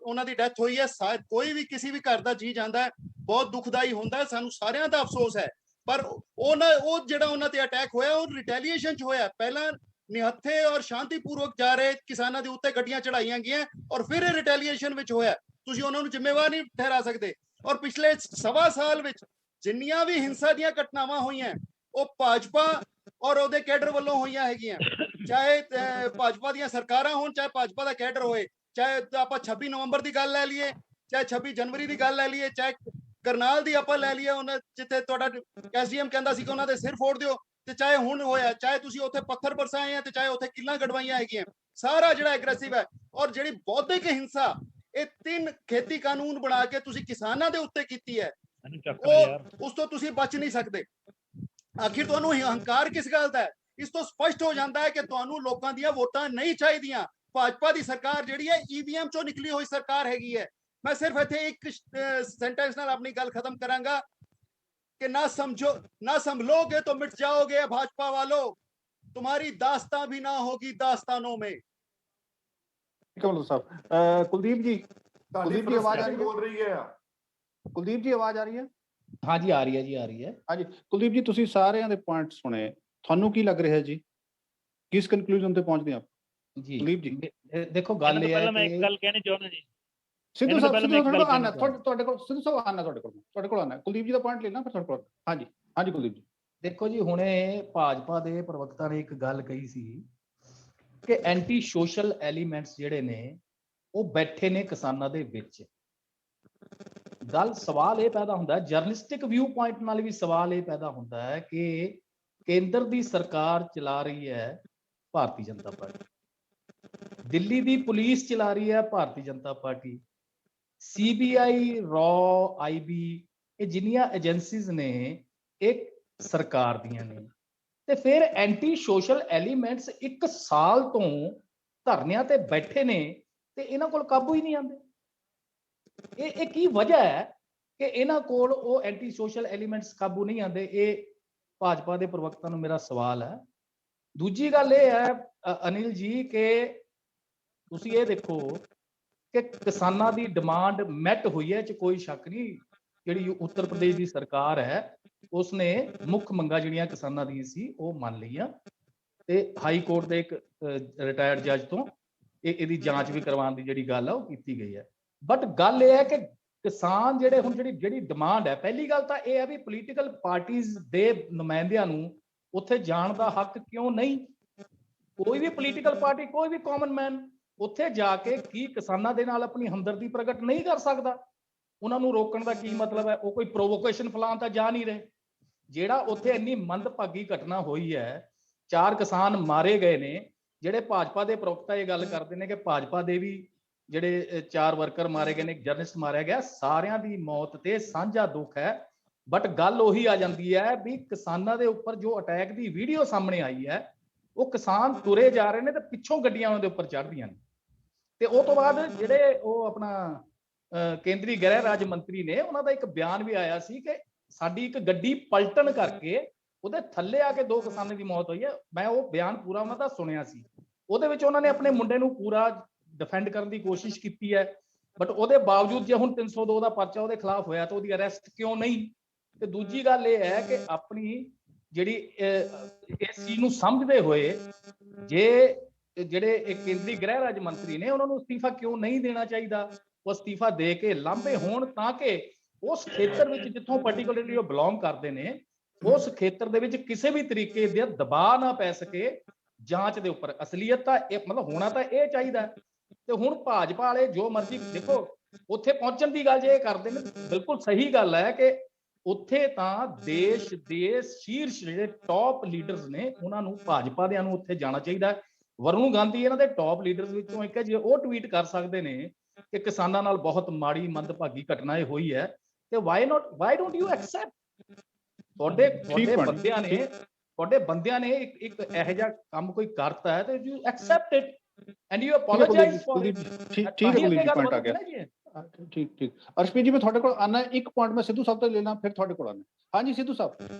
ਉਹਨਾਂ ਦੀ ਡੈਥ ਹੋਈ ਹੈ। ਕੋਈ ਵੀ ਕਿਸੇ ਵੀ ਘਰ ਦਾ ਜੀ ਜਾਂਦਾ ਹੈ, ਬਹੁਤ ਦੁਖਦਾਈ ਹੁੰਦਾ ਹੈ, ਸਾਨੂੰ ਸਾਰਿਆਂ ਦਾ ਅਫਸੋਸ ਹੈ। ਪਰ ਉਹ ਜਿਹੜਾ ਉਹਨਾਂ ਤੇ ਅਟੈਕ ਹੋਇਆ ਉਹ ਰਿਟੈਲੀਏਸ਼ਨ ਚ ਹੋਇਆ। ਪਹਿਲਾਂ ਨਿਹੱਥੇ ਔਰ ਸ਼ਾਂਤੀਪੂਰਵਕ ਜਾ ਰਹੇ ਕਿਸਾਨਾਂ ਦੇ ਉੱਤੇ ਗੱਡੀਆਂ ਚੜਾਈਆਂ ਗਈਆਂ ਔਰ ਫਿਰ ਇਹ ਰਿਟੈਲੀਏਸ਼ਨ ਵਿੱਚ ਹੋਇਆ। ਤੁਸੀਂ ਉਹਨਾਂ ਨੂੰ ਜ਼ਿੰਮੇਵਾਰ ਨਹੀਂ ਠਹਿਰਾ ਸਕਦੇ। ਔਰ ਪਿਛਲੇ 1.25 ਸਾਲ ਵਿੱਚ ਜਿੰਨੀਆਂ ਵੀ ਹਿੰਸਾ ਦੀਆਂ ਘਟਨਾਵਾਂ ਹੋਈਆਂ ਉਹ ਭਾਜਪਾ ਔਰ ਉਹਦੇ ਕੈਡਰ ਵੱਲੋਂ ਹੋਈਆਂ ਹੈਗੀਆਂ। ਚਾਹੇ ਭਾਜਪਾ ਦੀਆਂ ਸਰਕਾਰਾਂ ਹੋਣ, ਚਾਹੇ ਭਾਜਪਾ ਦਾ ਕੈਡਰ ਹੋਏ, ਚਾਹੇ ਆਪਾਂ 26 ਨਵੰਬਰ ਦੀ ਗੱਲ ਲੈ ਲਈਏ, ਚਾਹੇ 26 ਜਨਵਰੀ ਦੀ ਗੱਲ ਲੈ ਲਈਏ, ਚਾਹੇ ਕਰਨਾਲ ਦੀ ਆਪਾਂ ਲੈ ਲਈਏ, ਉਹਨਾਂ ਜਿੱਥੇ ਤੁਹਾਡਾ ਐਸਡੀਐਮ ਕਹਿੰਦਾ ਸੀ ਕਿ ਉਹਨਾਂ ਦੇ ਸਿਰ ਫੋੜ ਦਿਓ, ਤੇ ਚਾਹੇ ਹੁਣ ਹੋਇਆ, ਚਾਹੇ ਤੁਸੀਂ ਉੱਥੇ ਪੱਥਰ ਬਰਸਾਏ ਆ ਤੇ ਚਾਹੇ ਉੱਥੇ ਕਿੱਲਾਂ ਗੜਵਾਈਆਂ ਹੈਗੀਆਂ। ਸਾਰਾ ਜਿਹੜਾ ਐਗਰੈਸਿਵ ਹੈ ਔਰ ਜਿਹੜੀ ਬੌਧਿਕ ਹਿੰਸਾ, ਇਹ 3 ਖੇਤੀ ਕਾਨੂੰਨ ਬਣਾ ਕੇ ਤੁਸੀਂ ਕਿਸਾਨਾਂ ਦੇ ਉੱਤੇ ਕੀਤੀ ਹੈ, ਉਸ ਤੋਂ ਤੁਸੀਂ ਬਚ ਨਹੀਂ ਸਕਦੇ। ਆਖਿਰ ਤੁਹਾਨੂੰ ਹੰਕਾਰ ਕਿਸ ਗੱਲ ਦਾ ਹੈ? ਇਸ ਤੋਂ ਸਪਸ਼ਟ ਹੋ ਜਾਂਦਾ ਹੈ ਕਿ ਤੁਹਾਨੂੰ ਲੋਕਾਂ ਦੀਆਂ ਵੋਟਾਂ ਨਹੀਂ ਚਾਹੀਦੀਆਂ। ਭਾਜਪਾ ਦੀ ਸਰਕਾਰ ਜਿਹੜੀ ਹੈ ਈਵੀਐਮ ਚੋਂ ਨਿਕਲੀ ਹੋਈ ਸਰਕਾਰ ਹੈਗੀ ਹੈ। ਮੈਂ ਸਿਰਫ ਇੱਥੇ ਇੱਕ ਸੈਂਟੈਂਸ ਨਾਲ ਆਪਣੀ ਗੱਲ ਖਤਮ ਕਰਾਂਗਾ कि ना संभलोगे तो मिट जाओगे भाजपा वालों, तुम्हारी दास्तां भी ना होगी दास्तानों में। कमल साहब, कुलदीप जी आवाज आ रही है? बोल रही है कुलदीप जी आवाज आ रही है? हाँ जी, आ रही है जी, आ रही है। हाँ जी कुलदीप जी, ਤੁਸੀਂ ਸਾਰਿਆਂ ਦੇ ਪੁਆਇੰਟ ਸੁਣੇ, ਤੁਹਾਨੂੰ ਕੀ ਲੱਗ ਰਿਹਾ ਜੀ? ਕਿਸ ਕਨਕਲੂਜਨ ਤੇ ਪਹੁੰਚਦੇ ਆਪ ਜੀ? ਕੁਲਦੀਪ ਜੀ ਦੇਖੋ ਗੱਲ ਇਹ ਹੈ ਪਹਿਲਾਂ ਮੈਂ ਇੱਕ ਗੱਲ ਕਹਿਣੀ ਚਾਹੁੰਦਾ ਜੀ। ਸਿੱਧੂ ਸਾਹਿਬ ਤੁਹਾਡੇ ਕੋਲ ਆਣਾ, ਤੁਹਾਡੇ ਕੋਲ ਸਿੱਧੂ ਸਾਹਿਬ ਆਣਾ, ਤੁਹਾਡੇ ਕੋਲ ਆਣਾ। ਕੁਲਦੀਪ ਜੀ ਦਾ ਪੁਆਇੰਟ ਲੈਣਾ ਫਿਰ ਤੁਹਾਡੇ ਕੋਲ। ਹਾਂਜੀ ਕੁਲਦੀਪ ਜੀ। ਦੇਖੋ ਜੀ, ਹੁਣੇ ਭਾਜਪਾ ਦੇ ਪ੍ਰਵਕਤਾ ਨੇ ਇੱਕ ਗੱਲ ਕਹੀ ਸੀ ਕਿ ਐਂਟੀ ਸੋਸ਼ਲ ਐਲੀਮੈਂਟਸ ਜਿਹੜੇ ਨੇ ਉਹ ਬੈਠੇ ਨੇ ਕਿਸਾਨਾਂ ਦੇ ਵਿੱਚ। ਗੱਲ ਸਵਾਲ ਇਹ ਪੈਦਾ ਹੁੰਦਾ, ਜਰਨਲਿਸਟਿਕ ਵਿਊ ਪੁਆਇੰਟ ਨਾਲ ਵੀ ਸਵਾਲ ਇਹ ਪੈਦਾ ਹੁੰਦਾ ਹੈ ਕਿ ਕੇਂਦਰ ਦੀ ਸਰਕਾਰ ਚਲਾ ਰਹੀ ਹੈ ਭਾਰਤੀ ਜਨਤਾ ਪਾਰਟੀ, ਦਿੱਲੀ ਦੀ ਪੁਲਿਸ ਚਲਾ ਰਹੀ ਹੈ Bharatiya Janata party, CBI, raw, IB, ਇਹ ਜਿੰਨੀਆਂ ਏਜੰਸੀਜ਼ ਨੇ ਇਹ ਸਰਕਾਰ ਦੀਆਂ ਨੇ। ਤੇ ਫਿਰ ਐਂਟੀ ਸੋਸ਼ਲ ਐਲੀਮੈਂਟਸ 1 ਸਾਲ ਤੋਂ ਧਰਨਿਆਂ ਤੇ ਬੈਠੇ ਨੇ ਤੇ ਇਹਨਾਂ ਕੋਲ ਕਾਬੂ ਹੀ ਨਹੀਂ ਆਉਂਦੇ। ਇਹ ਕੀ ਵਜ੍ਹਾ ਹੈ ਕਿ ਇਹਨਾਂ ਕੋਲ ਉਹ ਐਂਟੀ ਸੋਸ਼ਲ ਐਲੀਮੈਂਟਸ ਕਾਬੂ ਨਹੀਂ ਆਉਂਦੇ? ਇਹ ਭਾਜਪਾ ਦੇ ਪ੍ਰਵਕਤਾ ਨੂੰ ਮੇਰਾ ਸਵਾਲ ਹੈ। ਦੂਜੀ ਗੱਲ ਇਹ ਹੈ ਅਨਿਲ ਜੀ ਕਿ ਤੁਸੀਂ ਇਹ ਦੇਖੋ ਕਿ ਕਿਸਾਨਾਂ ਦੀ ਡਿਮਾਂਡ ਮੈਟ ਹੋਈ ਹੈ, ਚ ਕੋਈ ਸ਼ੱਕ ਨਹੀਂ। ਜਿਹੜੀ ਉੱਤਰ ਪ੍ਰਦੇਸ਼ ਦੀ ਸਰਕਾਰ ਹੈ ਉਸਨੇ ਮੁੱਖ ਮੰਗਾਂ ਜਿਹੜੀਆਂ ਕਿਸਾਨਾਂ ਦੀਆਂ ਸੀ ਉਹ ਮੰਨ ਲਈਆਂ ਤੇ ਹਾਈ ਕੋਰਟ ਦੇ ਇੱਕ ਰਿਟਾਇਰਡ ਜੱਜ ਤੋਂ ਇਹਦੀ ਜਾਂਚ ਵੀ ਕਰਵਾਉਣ ਦੀ ਜਿਹੜੀ ਗੱਲ ਹੈ ਉਹ ਕੀਤੀ ਗਈ ਹੈ। ਬਟ ਗੱਲ ਇਹ ਹੈ ਕਿ ਕਿਸਾਨ ਜਿਹੜੇ ਹੁਣ ਜਿਹੜੀ ਡਿਮਾਂਡ ਹੈ, ਪਹਿਲੀ ਗੱਲ ਤਾਂ ਇਹ ਹੈ ਵੀ ਪੋਲੀਟੀਕਲ ਪਾਰਟੀਆਂ ਦੇ ਨੁਮਾਇੰਦਿਆਂ ਨੂੰ ਉੱਥੇ ਜਾਣ ਦਾ ਹੱਕ ਕਿਉਂ ਨਹੀਂ? ਕੋਈ ਵੀ ਪੋਲੀਟੀਕਲ ਪਾਰਟੀ, ਕੋਈ ਵੀ ਕਾਮਨ ਮੈਨ ਉੱਥੇ ਜਾ ਕੇ ਕੀ ਕਿਸਾਨਾਂ ਦੇ ਨਾਲ ਆਪਣੀ ਹਮਦਰਦੀ ਪ੍ਰਗਟ ਨਹੀਂ ਕਰ ਸਕਦਾ? ਉਹਨਾਂ ਨੂੰ ਰੋਕਣ ਦਾ ਕੀ ਮਤਲਬ ਹੈ? ਉਹ ਕੋਈ ਪ੍ਰੋਵੋਕੇਸ਼ਨ ਫਲਾਣ ਤਾਂ ਜਾ ਨਹੀਂ ਰਹੇ। ਜਿਹੜਾ ਉੱਥੇ ਇੰਨੀ ਮੰਦਭਾਗੀ ਘਟਨਾ ਹੋਈ ਹੈ, 4 ਕਿਸਾਨ ਮਾਰੇ ਗਏ ਨੇ, ਜਿਹੜੇ ਭਾਜਪਾ ਦੇ ਪ੍ਰਵਕਤਾ ਇਹ ਗੱਲ ਕਰਦੇ ਨੇ ਕਿ ਭਾਜਪਾ ਦੇ ਵੀ ਜਿਹੜੇ 4 ਵਰਕਰ ਮਾਰੇ ਗਏ ਨੇ, ਇੱਕ ਜਰਨਲਿਸਟ ਮਾਰਿਆ ਗਿਆ, ਸਾਰਿਆਂ ਦੀ ਮੌਤ ਤੇ ਸਾਂਝਾ ਦੁੱਖ ਹੈ। ਬਟ ਗੱਲ ਉਹੀ ਆ ਜਾਂਦੀ ਹੈ ਵੀ ਕਿਸਾਨਾਂ ਦੇ ਉੱਪਰ ਜੋ ਅਟੈਕ ਦੀ ਵੀਡੀਓ ਸਾਹਮਣੇ ਆਈ ਹੈ, ਉਹ ਕਿਸਾਨ ਤੁਰੇ ਜਾ ਰਹੇ ਨੇ ਤੇ ਪਿੱਛੋਂ ਗੱਡੀਆਂ ਉਹਨਾਂ ਦੇ ਉੱਪਰ ਚੜ੍ਹਦੀਆਂ ਨੇ। ਤੇ ਉਹ ਤੋਂ ਬਾਅਦ ਜਿਹੜੇ ਉਹ ਆਪਣਾ ਕੇਂਦਰੀ ਗ੍ਰਹਿ ਰਾਜ ਮੰਤਰੀ ਨੇ, ਉਹਨਾਂ ਦਾ ਇੱਕ ਬਿਆਨ ਵੀ ਆਇਆ ਸੀ ਕਿ ਸਾਡੀ ਇੱਕ ਗੱਡੀ ਪਲਟਣ ਕਰਕੇ ਉਹਦੇ ਥੱਲੇ ਆ ਕੇ 2 ਕਿਸਾਨਾਂ ਦੀ ਮੌਤ ਹੋਈ ਹੈ। ਮੈਂ ਉਹ ਬਿਆਨ ਪੂਰਾ ਉਹਨਾਂ ਦਾ ਸੁਣਿਆ ਸੀ। ਉਹਦੇ ਵਿੱਚ ਉਹਨਾਂ ਨੇ ਆਪਣੇ ਮੁੰਡੇ ਨੂੰ ਪੂਰਾ ਡਿਫੈਂਡ ਕਰਨ ਦੀ ਕੋਸ਼ਿਸ਼ ਕੀਤੀ ਹੈ, ਬਟ ਉਹਦੇ ਬਾਵਜੂਦ ਜੇ ਹੁਣ 302 ਦਾ ਪਰਚਾ ਉਹਦੇ ਖਿਲਾਫ ਹੋਇਆ ਤਾਂ ਉਹਦੀ ਅਰੈਸਟ ਕਿਉਂ ਨਹੀਂ? ਤੇ ਦੂਜੀ ਗੱਲ ਇਹ ਹੈ ਕਿ ਆਪਣੀ ਜਿਹੜੀ ਇਸ ਚੀਜ਼ ਨੂੰ ਸਮਝਦੇ ਹੋਏ ਜੇ ਜਿਹੜੇ ਕੇਂਦਰੀ ਗ੍ਰਹਿ ਰਾਜ ਮੰਤਰੀ ਨੇ, ਉਹਨਾਂ ਨੂੰ ਅਸਤੀਫਾ ਕਿਉਂ ਨਹੀਂ ਦੇਣਾ ਚਾਹੀਦਾ? ਉਹ ਅਸਤੀਫਾ ਦੇ ਕੇ ਲਾਂਭੇ ਹੋਣ ਤਾਂ ਕਿ ਉਸ ਖੇਤਰ ਵਿੱਚ ਜਿੱਥੋਂ ਪਾਰਟਿਕੂਲਰਲੀ ਉਹ ਬਿਲੋਂਗ ਕਰਦੇ ਨੇ, ਉਸ ਖੇਤਰ ਦੇ ਵਿੱਚ ਕਿਸੇ ਵੀ ਤਰੀਕੇ ਦਾ ਦਬਾਅ ਨਾ ਪੈ ਸਕੇ ਜਾਂਚ ਦੇ ਉੱਪਰ। ਅਸਲੀਅਤ ਤਾਂ ਇਹ ਮਤਲਬ ਹੋਣਾ ਤਾਂ ਇਹ ਚਾਹੀਦਾ। ਤੇ ਹੁਣ ਭਾਜਪਾ ਵਾਲੇ ਜੋ ਮਰਜ਼ੀ ਦੇਖੋ, ਉੱਥੇ ਪਹੁੰਚਣ ਦੀ ਗੱਲ ਜੇ ਇਹ ਕਰਦੇ ਨੇ, ਬਿਲਕੁਲ ਸਹੀ ਗੱਲ ਹੈ ਕਿ ਉੱਥੇ ਤਾਂ ਦੇਸ਼ ਦੇ ਸ਼ੀਰਸ਼ ਜਿਹੜੇ ਟੌਪ ਲੀਡਰਸ ਨੇ, ਉਹਨਾਂ ਨੂੰ ਭਾਜਪਾ ਦਿਆਂ ਨੂੰ ਉੱਥੇ ਜਾਣਾ ਚਾਹੀਦਾ। ਵਰੁਣ ਗਾਂਧੀ ਇਹਨਾਂ ਦੇ ਟੌਪ ਲੀਡਰਸ ਵਿੱਚੋਂ ਇੱਕ ਹੈ। ਜੇ ਉਹ ਟਵੀਟ ਕਰ ਸਕਦੇ ਨੇ ਕਿ ਕਿਸਾਨਾਂ ਨਾਲ ਬਹੁਤ ਮਾੜੀ ਮੰਦਭਾਗੀ ਘਟਨਾ ਇਹ ਹੋਈ ਹੈ, ਤੇ ਵਾਈ ਡੋਂਟ ਯੂ ਐਕਸੈਪਟ? ਤੁਹਾਡੇ ਬੰਦਿਆਂ ਨੇ ਇੱਕ ਇਹੋ ਜਿਹਾ ਕੰਮ ਕੋਈ ਕਰਤਾ ਹੈ ਤੇ you accept it and you apologise for it. ਠੀਕ ਹੈ ਕੁਲਦੀਪ ਜੀ, ਪੁਆਇੰਟ ਆ ਗਿਆ। ਠੀਕ ਅਰਸ਼ਪ੍ਰੀਤ ਜੀ, ਮੈਂ ਤੁਹਾਡੇ ਕੋਲ ਆਣਾ, ਇੱਕ ਪੁਆਇੰਟ ਮੈਂ ਸਿੱਧੂ ਸਾਹਿਬ ਤੋਂ ਲੈਣਾ, ਫਿਰ ਤੁਹਾਡੇ ਕੋਲ ਆਣਾ। ਹਾਂਜੀ ਸਿੱਧੂ ਸਾਹਿਬ।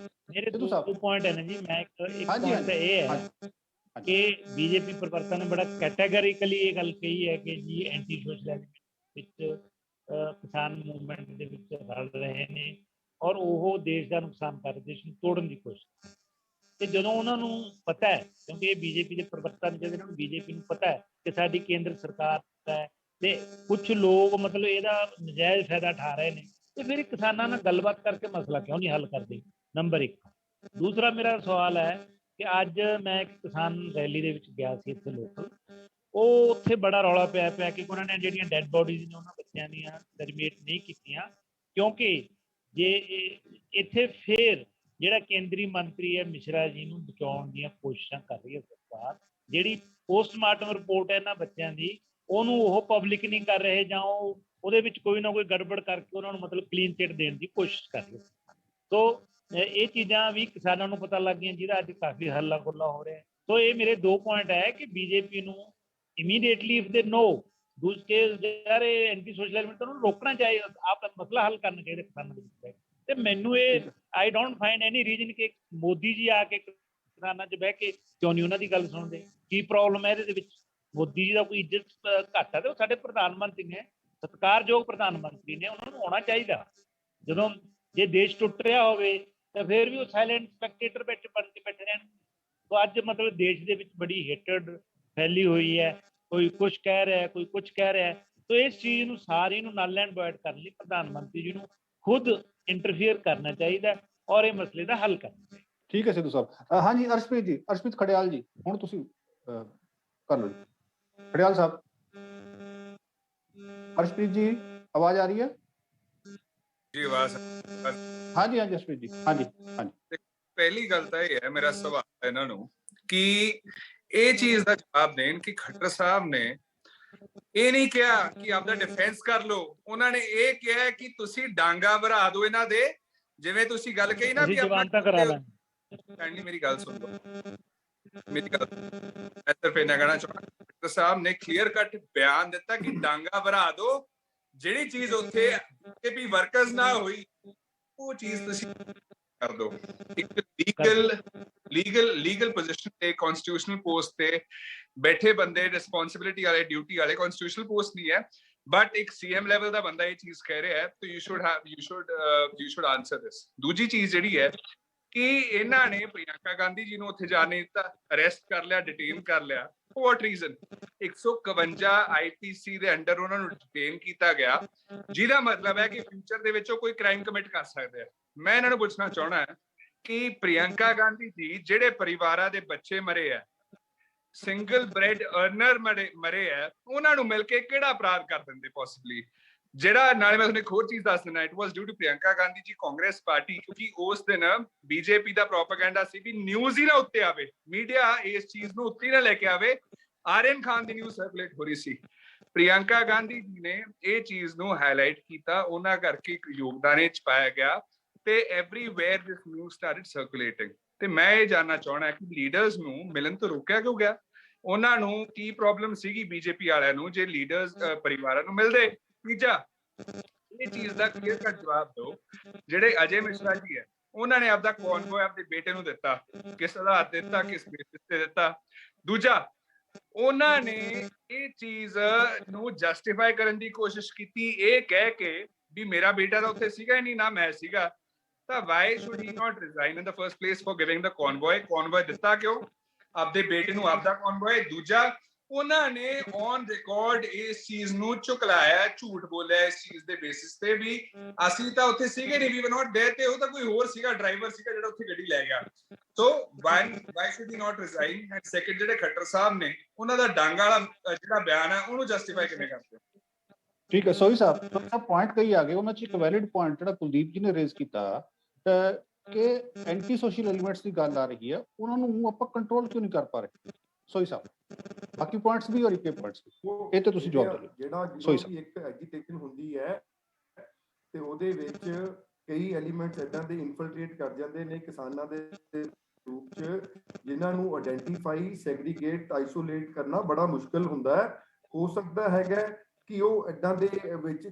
ਮੇਰੇ 2 ਪੁਆਇੰਟ ਹੈ ਨਾ ਜੀ। ਮੈਂ ਇੱਕ ਪੁਆਇੰਟ ਇਹ ਹੈ ਕਿ ਬੀਜੇਪੀ ਪ੍ਰਵਰਤਨ ਨੇ ਬੜਾ ਕੈਟੇਗਰੀਕਲੀ ਇਹ ਗੱਲ ਕਹੀ ਹੈ ਕਿ ਜੀ ਐਂਟੀ ਸੋਸ਼ਲ ਵਿੱਚ ਕਿਸਾਨ ਮੂਵਮੈਂਟ ਦੇ ਵਿੱਚ ਰਲ ਰਹੇ ਨੇ ਔਰ ਉਹ ਦੇਸ਼ ਦਾ ਨੁਕਸਾਨ ਕਰ ਰਹੇ, ਦੇਸ਼ ਨੂੰ ਤੋੜਨ ਦੀ ਕੋਸ਼ਿਸ਼। ਤੇ ਜਦੋਂ ਉਹਨਾਂ ਨੂੰ ਪਤਾ ਹੈ, ਕਿਉਂਕਿ ਇਹ ਬੀਜੇਪੀ ਦੇ ਪ੍ਰਵਰਤਨ ਜਿਹੜੇ ਨੂੰ ਬੀਜੇਪੀ ਨੂੰ ਪਤਾ ਹੈ ਕਿ ਸਾਡੀ ਕੇਂਦਰ ਸਰਕਾਰ ਹੈ ਤੇ ਕੁਝ ਲੋਕ ਮਤਲਬ ਇਹਦਾ ਨਜਾਇਜ਼ ਫਾਇਦਾ ਉਠਾ ਰਹੇ ਨੇ, ਤੇ ਫਿਰ ਕਿਸਾਨਾਂ ਨਾਲ ਗੱਲਬਾਤ ਕਰਕੇ ਮਸਲਾ ਕਿਉਂ ਨਹੀਂ ਹੱਲ ਕਰਦੇ? ਨੰਬਰ 1। ਦੂਸਰਾ ਮੇਰਾ ਸਵਾਲ ਹੈ ਕਿ ਅੱਜ ਮੈਂ ਇੱਕ ਕਿਸਾਨ ਰੈਲੀ ਦੇ ਵਿੱਚ ਗਿਆ ਸੀ ਇੱਥੇ ਲੋਕਲ, ਉਹ ਉੱਥੇ ਬੜਾ ਰੌਲਾ ਪਿਆ ਕਿ ਉਹਨਾਂ ਨੇ ਜਿਹੜੀਆਂ ਡੈਡ ਬੋਡੀਜ਼ ਨੇ ਉਹਨਾਂ ਬੱਚਿਆਂ ਦੀਆਂ ਟਰਮੀਨੇਟ ਨਹੀਂ ਕੀਤੀਆਂ, ਕਿਉਂਕਿ ਜੇ ਇੱਥੇ ਫਿਰ ਜਿਹੜਾ ਕੇਂਦਰੀ ਮੰਤਰੀ ਹੈ ਮਿਸ਼ਰਾ ਜੀ ਨੂੰ ਬਚਾਉਣ ਦੀਆਂ ਕੋਸ਼ਿਸ਼ਾਂ ਕਰ ਰਹੀ ਹੈ ਸਰਕਾਰ। ਜਿਹੜੀ ਪੋਸਟਮਾਰਟਮ ਰਿਪੋਰਟ ਹੈ ਇਹਨਾਂ ਬੱਚਿਆਂ ਦੀ, ਉਹਨੂੰ ਉਹ ਪਬਲਿਕ ਨਹੀਂ ਕਰ ਰਹੇ ਜਾਂ ਉਹਦੇ ਵਿੱਚ ਕੋਈ ਨਾ ਕੋਈ ਗੜਬੜ ਕਰਕੇ ਉਹਨਾਂ ਨੂੰ ਮਤਲਬ ਕਲੀਨ ਚਿੱਟ ਦੇਣ ਦੀ ਕੋਸ਼ਿਸ਼ ਕਰ ਰਹੇ। ਸੋ ਇਹ ਚੀਜ਼ਾਂ ਵੀ ਕਿਸਾਨਾਂ ਨੂੰ ਪਤਾ ਲੱਗ ਗਈਆਂ, ਜਿਹਦਾ ਅੱਜ ਕਾਫੀ ਹੱਲਾ ਗੁੱਲਾ ਹੋ ਰਿਹਾ। ਸੋ ਇਹ ਮੇਰੇ 2 ਪੁਆਇੰਟ ਹੈ ਕਿ ਬੀਜੇਪੀ ਨੂੰ ਇਮੀਡੀਏਟਲੀ ਇਫ ਦੇ ਨੋ ਦੂਜੇ ਜਿਹੜੇ ਐਂਟੀ ਸੋਸ਼ਲ ਐਲੀਮੈਂਟ ਨੂੰ ਰੋਕਣਾ ਚਾਹੀਦਾ, ਆਪ ਮਸਲਾ ਹੱਲ ਕਰਨਾ ਚਾਹੀਦਾ ਕਿਸਾਨਾਂ ਦੇ ਵਿੱਚ। ਤੇ ਮੈਨੂੰ ਇਹ I don't find any reason ਕਿ ਮੋਦੀ ਜੀ ਆ ਕੇ ਕਿਸਾਨਾਂ 'ਚ ਬਹਿ ਕੇ ਕਿਉਂ ਨਹੀਂ ਉਹਨਾਂ ਦੀ ਗੱਲ ਸੁਣਦੇ? ਕੀ ਪ੍ਰੋਬਲਮ ਹੈ ਇਹਦੇ ਵਿੱਚ? ਮੋਦੀ ਜੀ ਦਾ ਕੋਈ ਇੱਜ਼ਤ ਘੱਟ ਹੈ? ਤੇ ਉਹ ਸਾਡੇ ਪ੍ਰਧਾਨ ਮੰਤਰੀ ਨੇ, ਸਤਿਕਾਰਯੋਗ ਪ੍ਰਧਾਨ ਮੰਤਰੀ ਨੇ, ਉਹਨਾਂ ਨੂੰ ਆਉਣਾ ਚਾਹੀਦਾ। ਜਦੋਂ ਜੇ ਦੇਸ਼ ਟੁੱਟ ਰਿਹਾ ਹੋਵੇ ਤਾਂ ਫਿਰ ਵੀ ਉਹ ਸਾਇਲੈਂਟ ਸਪੈਕਟੇਟਰ ਬਣ ਕੇ ਬੈਠੇ ਰਹਿਣ। तो ਅੱਜ ਮਤਲਬ ਦੇਸ਼ ਦੇ ਵਿੱਚ ਬੜੀ ਹੇਟਡ ਫੈਲੀ ਹੋਈ ਹੈ, ਕੋਈ ਕੁਝ ਕਹਿ ਰਿਹਾ, ਕੋਈ ਕੁਝ ਕਹਿ ਰਿਹਾ। तो इस चीज ਨੂੰ ਸਾਰੀ ਨੂੰ ਨਲ ਐਂਡ ਵੋਇਡ ਕਰਨ ਲਈ ਪ੍ਰਧਾਨ ਮੰਤਰੀ ਜੀ ਨੂੰ ਖੁਦ ਇੰਟਰਫੇਅਰ ਕਰਨਾ ਚਾਹੀਦਾ ਔਰ ਇਹ ਮਸਲੇ ਦਾ ਹੱਲ ਕਰਨਾ ਚਾਹੀਦਾ। ਠੀਕ ਹੈ ਸਿੱਧੂ ਸਾਹਿਬ। ਹਾਂਜੀ ਅਰਸ਼ਪ੍ਰੀਤ ਜੀ, ਅਰਸ਼ਪ੍ਰੀਤ ਖੜਿਆਲ ਜੀ, ਹੁਣ ਤੁਸੀਂ ਕਰ ਲਓ। ਖੜਿਆਲ ਸਾਹਿਬ, ਅਰਸ਼ਪ੍ਰੀਤ ਜੀ ਆਵਾਜ਼ ਆ ਰਹੀ ਹੈ ਜੀ? ਆਵਾਜ਼ ਹਾਂਜੀ ਹਾਂਜੀ ਅਰਸ਼ਪ੍ਰੀਤ ਜੀ, ਹਾਂਜੀ ਹਾਂਜੀ। ਪਹਿਲੀ ਗੱਲ ਤਾਂ ਇਹ ਹੈ, ਮੇਰਾ ਸਵਾਲ ਇਹਨਾਂ ਨੂੰ ਕਿ ਇਹ ਚੀਜ਼ ਦਾ ਜਵਾਬ ਦੇਣ ਕਿ ਖੱਟਰ ਸਾਹਿਬ ਨੇ ਇਹ ਨਹੀਂ ਕਿਹਾ ਕਿ ਆਪਦਾ ਡਿਫੈਂਸ ਕਰ ਲਓ, ਉਹਨਾਂ ਨੇ ਇਹ ਕਿਹਾ ਕਿ ਤੁਸੀਂ ਡਾਂਗਾ ਭਰਾ ਦਿਓ ਇਹਨਾਂ ਦੇ, ਜਿਵੇਂ ਤੁਸੀਂ ਗੱਲ ਕਹੀ ਨਾ ਵੀ ਜਵਾਨਤਾ ਕਰਾ ਲੈ। ਨਹੀਂ ਮੇਰੀ ਗੱਲ ਸੁਣ ਲਓ, ਮੇਰੀ ਗੱਲ ਮੈਂ ਸਿਰਫ ਇਹਨਾਂ ਕਹਿਣਾ ਚਾਹੁੰਦਾ, ਖੱਟਰ ਸਾਹਿਬ ਨੇ ਕਲੀਅਰ ਕੱਟ ਬਿਆਨ ਦਿੱਤਾ ਕਿ ਡਾਂਗਾ ਭਰਾ ਦਿਓ, ਜਿਹੜੀ ਚੀਜ਼ ਉੱਥੇ ਬੀਜੇਪੀ ਵਰਕਰਸ ਨਾਲ ਹੋਈ ਉਹ ਚੀਜ਼ ਤੁਸੀਂ ਕਰ ਦੋ। ਇੱਕ ਲੀਗਲ ਪੋਜੀਸ਼ਨ ਤੇ ਕਨਸਟੀਟਿਊਸ਼ਨਲ ਪੋਸਟ ਤੇ ਬੈਠੇ ਬੰਦੇ, ਰਿਸਪੌਂਸਿਬਿਲਿਟੀ ਵਾਲੇ, ਡਿਊਟੀ ਵਾਲੇ, ਕਨਸਟੀਟਿਊਸ਼ਨਲ ਪੋਸਟ ਨਹੀਂ ਹੈ, ਬਟ ਇੱਕ ਸੀਐਮ ਲੈਵਲ ਦਾ ਬੰਦਾ ਇਹ ਚੀਜ਼ ਕਹਿ ਰਿਹਾ ਹੈ, ਤਾਂ ਯੂ ਸ਼ੁਡ ਆਨਸਰ ਦਿਸ। ਦੂਜੀ ਚੀਜ਼ ਜਿਹੜੀ ਹੈ ਕਿ ਇਹਨਾਂ ਨੇ ਪ੍ਰਿਯੰਕਾ ਗਾਂਧੀ ਜੀ ਨੂੰ ਉੱਥੇ ਜਾਣ ਨਹੀਂ ਦਿੱਤਾ, ਅਰੈਸਟ ਕਰ ਲਿਆ, ਡਿਟੇਨ ਕਰ ਲਿਆ। ਵਾਟ ਰੀਜ਼ਨ? 151 ਆਈਪੀਸੀ ਦੇ ਅੰਡਰ ਉਹਨਾਂ ਨੂੰ ਡਿਟੇਨ ਕੀਤਾ ਗਿਆ, ਜਿਹਦਾ ਮਤਲਬ ਹੈ ਕਿ ਫਿਊਚਰ ਦੇ ਵਿੱਚ ਉਹ ਕੋਈ ਕ੍ਰਾਈਮ ਕਮਿਟ ਕਰ ਸਕਦੇ ਆ। ਮੈਂ ਇਹਨਾਂ ਨੂੰ ਪੁੱਛਣਾ ਚਾਹਣਾ ਹੈ ਕਿ ਪ੍ਰਿਯੰਕਾ ਗਾਂਧੀ ਜੀ ਜਿਹੜੇ ਪਰਿਵਾਰਾਂ ਦੇ ਬੱਚੇ ਮਰੇ ਆ, ਸਿੰਗਲ ਬ੍ਰੈਡ ਅਰਨਰ ਮਰੇ ਆ, ਉਹਨਾਂ ਨੂੰ ਮਿਲ ਕੇ ਕਿਹੜਾ ਅਪਰਾਧ ਕਰ ਦਿੰਦੇ ਪੋਸੀਬਲੀ? ਜਿਹੜਾ ਨਾਲੇ ਮੈਂ ਤੁਹਾਨੂੰ ਇੱਕ ਹੋਰ ਚੀਜ਼ ਦੱਸ ਦਿੰਦਾ, it was due to Priyanka Gandhi ji Congress party, ਕਿਉਂਕਿ ਉਸ ਦਿਨ ਬੀਜੇਪੀ ਦਾ ਪ੍ਰੋਪੇਗੈਂਡਾ ਸੀ ਵੀ ਨਿਊਜ਼ ਹੀ ਨਾ ਉੱਤੇ ਆਵੇ, ਮੀਡੀਆ ਇਸ ਚੀਜ਼ ਨੂੰ ਉੱਤੇ ਨਾ ਲੈ ਕੇ ਆਵੇ। ਆਰਿਅਨ ਖਾਨ ਦੀ ਨਿਊਜ਼ ਸਰਕੂਲੇਟ ਹੋ ਰਹੀ ਸੀ, ਪ੍ਰਿਯੰਕਾ ਗਾਂਧੀ ਜੀ ਨੇ ਇਹ ਚੀਜ਼ ਨੂੰ ਹਾਈਲਾਈਟ ਕੀਤਾ, ਉਹਨਾਂ ਕਰਕੇ ਇੱਕ ਯੋਗਦਾਨ ਇਹ ਚ ਪਾਇਆ ਗਿਆ ਤੇ ਐਵਰੀਵੇਅਰ ਦਿਸ ਨਿਊਜ਼ ਸਟਾਰਟਡ ਸਰਕੂਲੇਟਿੰਗ। ਤੇ ਮੈਂ ਇਹ ਜਾਨਣਾ ਚਾਹਣਾ ਕਿ ਲੀਡਰਸ ਨੂੰ ਮਿਲਣ ਤੋਂ ਰੋਕਿਆ ਕਿਉਂ ਗਿਆ? ਉਹਨਾਂ ਨੂੰ ਕੀ ਪ੍ਰੋਬਲਮ ਸੀਗੀ ਬੀਜੇਪੀ ਵਾਲਿਆਂ ਨੂੰ ਜੇ ਲੀਡਰਸ ਪਰਿਵਾਰਾਂ ਨੂੰ ਮਿਲਦੇ? ਤੀਜਾ, ਇਹ ਚੀਜ਼ ਦਾ ਕਲੀਅਰ ਕੱਟ ਜਵਾਬ ਦਿਓ, ਜਿਹੜੇ ਅਜੇ ਮਿਸ਼ਰਾ ਜੀ ਹੈ ਉਹਨਾਂ ਨੇ ਆਪਦਾ ਕਨਵੋਏ ਆਪਣੇ ਬੇਟੇ ਨੂੰ ਦਿੱਤਾ, ਕਿਸ ਆਧਾਰ ਤੇ ਦਿੱਤਾ, ਕਿਸ ਬੇਸਿਸ ਤੇ ਦਿੱਤਾ? ਦੂਜਾ, ਉਹਨਾਂ ਨੇ ਇਹ ਚੀਜ਼ ਨੂੰ ਜਸਟੀਫਾਈ ਕਰਨ ਦੀ ਕੋਸ਼ਿਸ਼ ਕੀਤੀ ਇਹ ਕਹਿ ਕੇ ਵੀ ਮੇਰਾ ਬੇਟਾ ਤਾਂ ਉੱਥੇ ਸੀਗਾ ਹੀ ਨਹੀਂ, ਨਾ ਮੈਂ ਸੀਗਾ, ਤਾਂ why should he not resign in the first place for giving the convoy ਦਿੱਤਾ ਕਿਉਂ? ਆਪਦੇ ਬੇਟੇ ਨੂੰ ਆਪਦਾ ਕਨਵੋਏ। ਦੂਜਾ, ਉਹਨਾਂ ਨੇ ਔਨ ਰਿਕਾਰਡ ਇਸ ਚੀਜ਼ ਨੂੰ ਝੁਕਲਾਇਆ, ਝੂਠ ਬੋਲਿਆ ਇਸ ਚੀਜ਼ ਦੇ ਬੇਸਿਸ ਤੇ ਵੀ ਅਸੀਂ ਤਾਂ ਉੱਥੇ ਸੀਗੇ ਨਹੀਂ, ਵੀ ਵਰ ਨਾਟ ਦੇਅਰ, ਤੇ ਉਹ ਤਾਂ ਕੋਈ ਹੋਰ ਸੀਗਾ, ਡਰਾਈਵਰ ਸੀਗਾ ਜਿਹੜਾ ਉੱਥੇ ਗੱਡੀ ਲੈ ਗਿਆ। ਸੋ Y should he not resign? And second, ਜਿਹੜੇ ਖੱਟਰ ਸਾਹਿਬ ਨੇ ਉਹਨਾਂ ਦਾ ਡਾਂਗ ਵਾਲਾ ਜਿਹੜਾ ਬਿਆਨ ਹੈ ਉਹਨੂੰ ਜਸਟੀਫਾਈ ਕਿਵੇਂ ਕਰਦੇ? ਠੀਕ ਹੈ ਸੋਹੀ ਸਾਹਿਬ ਪੁਆਇੰਟ ਕਈ ਆ ਗਏ, ਉਹਨਾਂ ਚ ਇੱਕ ਵੈਲਿਡ ਪੁਆਇੰਟ ਜਿਹੜਾ ਕੁਲਦੀਪ ਜੀ ਨੇ ਰੇਜ਼ ਕੀਤਾ ਕਿ ਐਂਟੀ ਸੋਸ਼ਲ ਐਲੀਮੈਂਟਸ ਦੀ ਗੱਲ ਆ ਰਹੀ ਹੈ, ਉਹਨਾਂ ਨੂੰ ਆਪਾਂ ਕੰਟਰੋਲ ਕਿਉਂ ਨਹੀਂ ਕਰ ਪਾ ਰਹੇ? ਸੋਹੀ ਸਾਹਿਬ ਬਾਕੀ ਪੁਆਇੰਟਸ ਵੀ ਔਰ ਇੱਕ ਪੁਆਇੰਟਸ ਇਹ ਤੇ ਤੁਸੀਂ ਜਵਾਬ ਦਿਓ। ਜਿਹੜਾ ਜਦੋਂ ਵੀ ਇੱਕ ਐਜੀਟੇਸ਼ਨ ਹੁੰਦੀ ਹੈ ਤੇ ਉਹਦੇ ਵਿੱਚ ਕਈ ਐਲੀਮੈਂਟਸ ਇਦਾਂ ਦੇ ਇਨਫਿਲਟ੍ਰੇਟ ਕਰ ਜਾਂਦੇ ਨੇ ਕਿਸਾਨਾਂ ਦੇ ਰੂਪ ਚ, ਜਿਨ੍ਹਾਂ ਨੂੰ ਆਇਡੈਂਟੀਫਾਈ, ਸੈਗਰੀਗੇਟ, ਆਈਸੋਲੇਟ ਕਰਨਾ ਬੜਾ ਮੁਸ਼ਕਲ ਹੁੰਦਾ ਹੈ। ਹੋ ਸਕਦਾ ਹੈਗਾ ਕਿ ਉਹ ਇਦਾਂ ਦੇ ਵਿੱਚ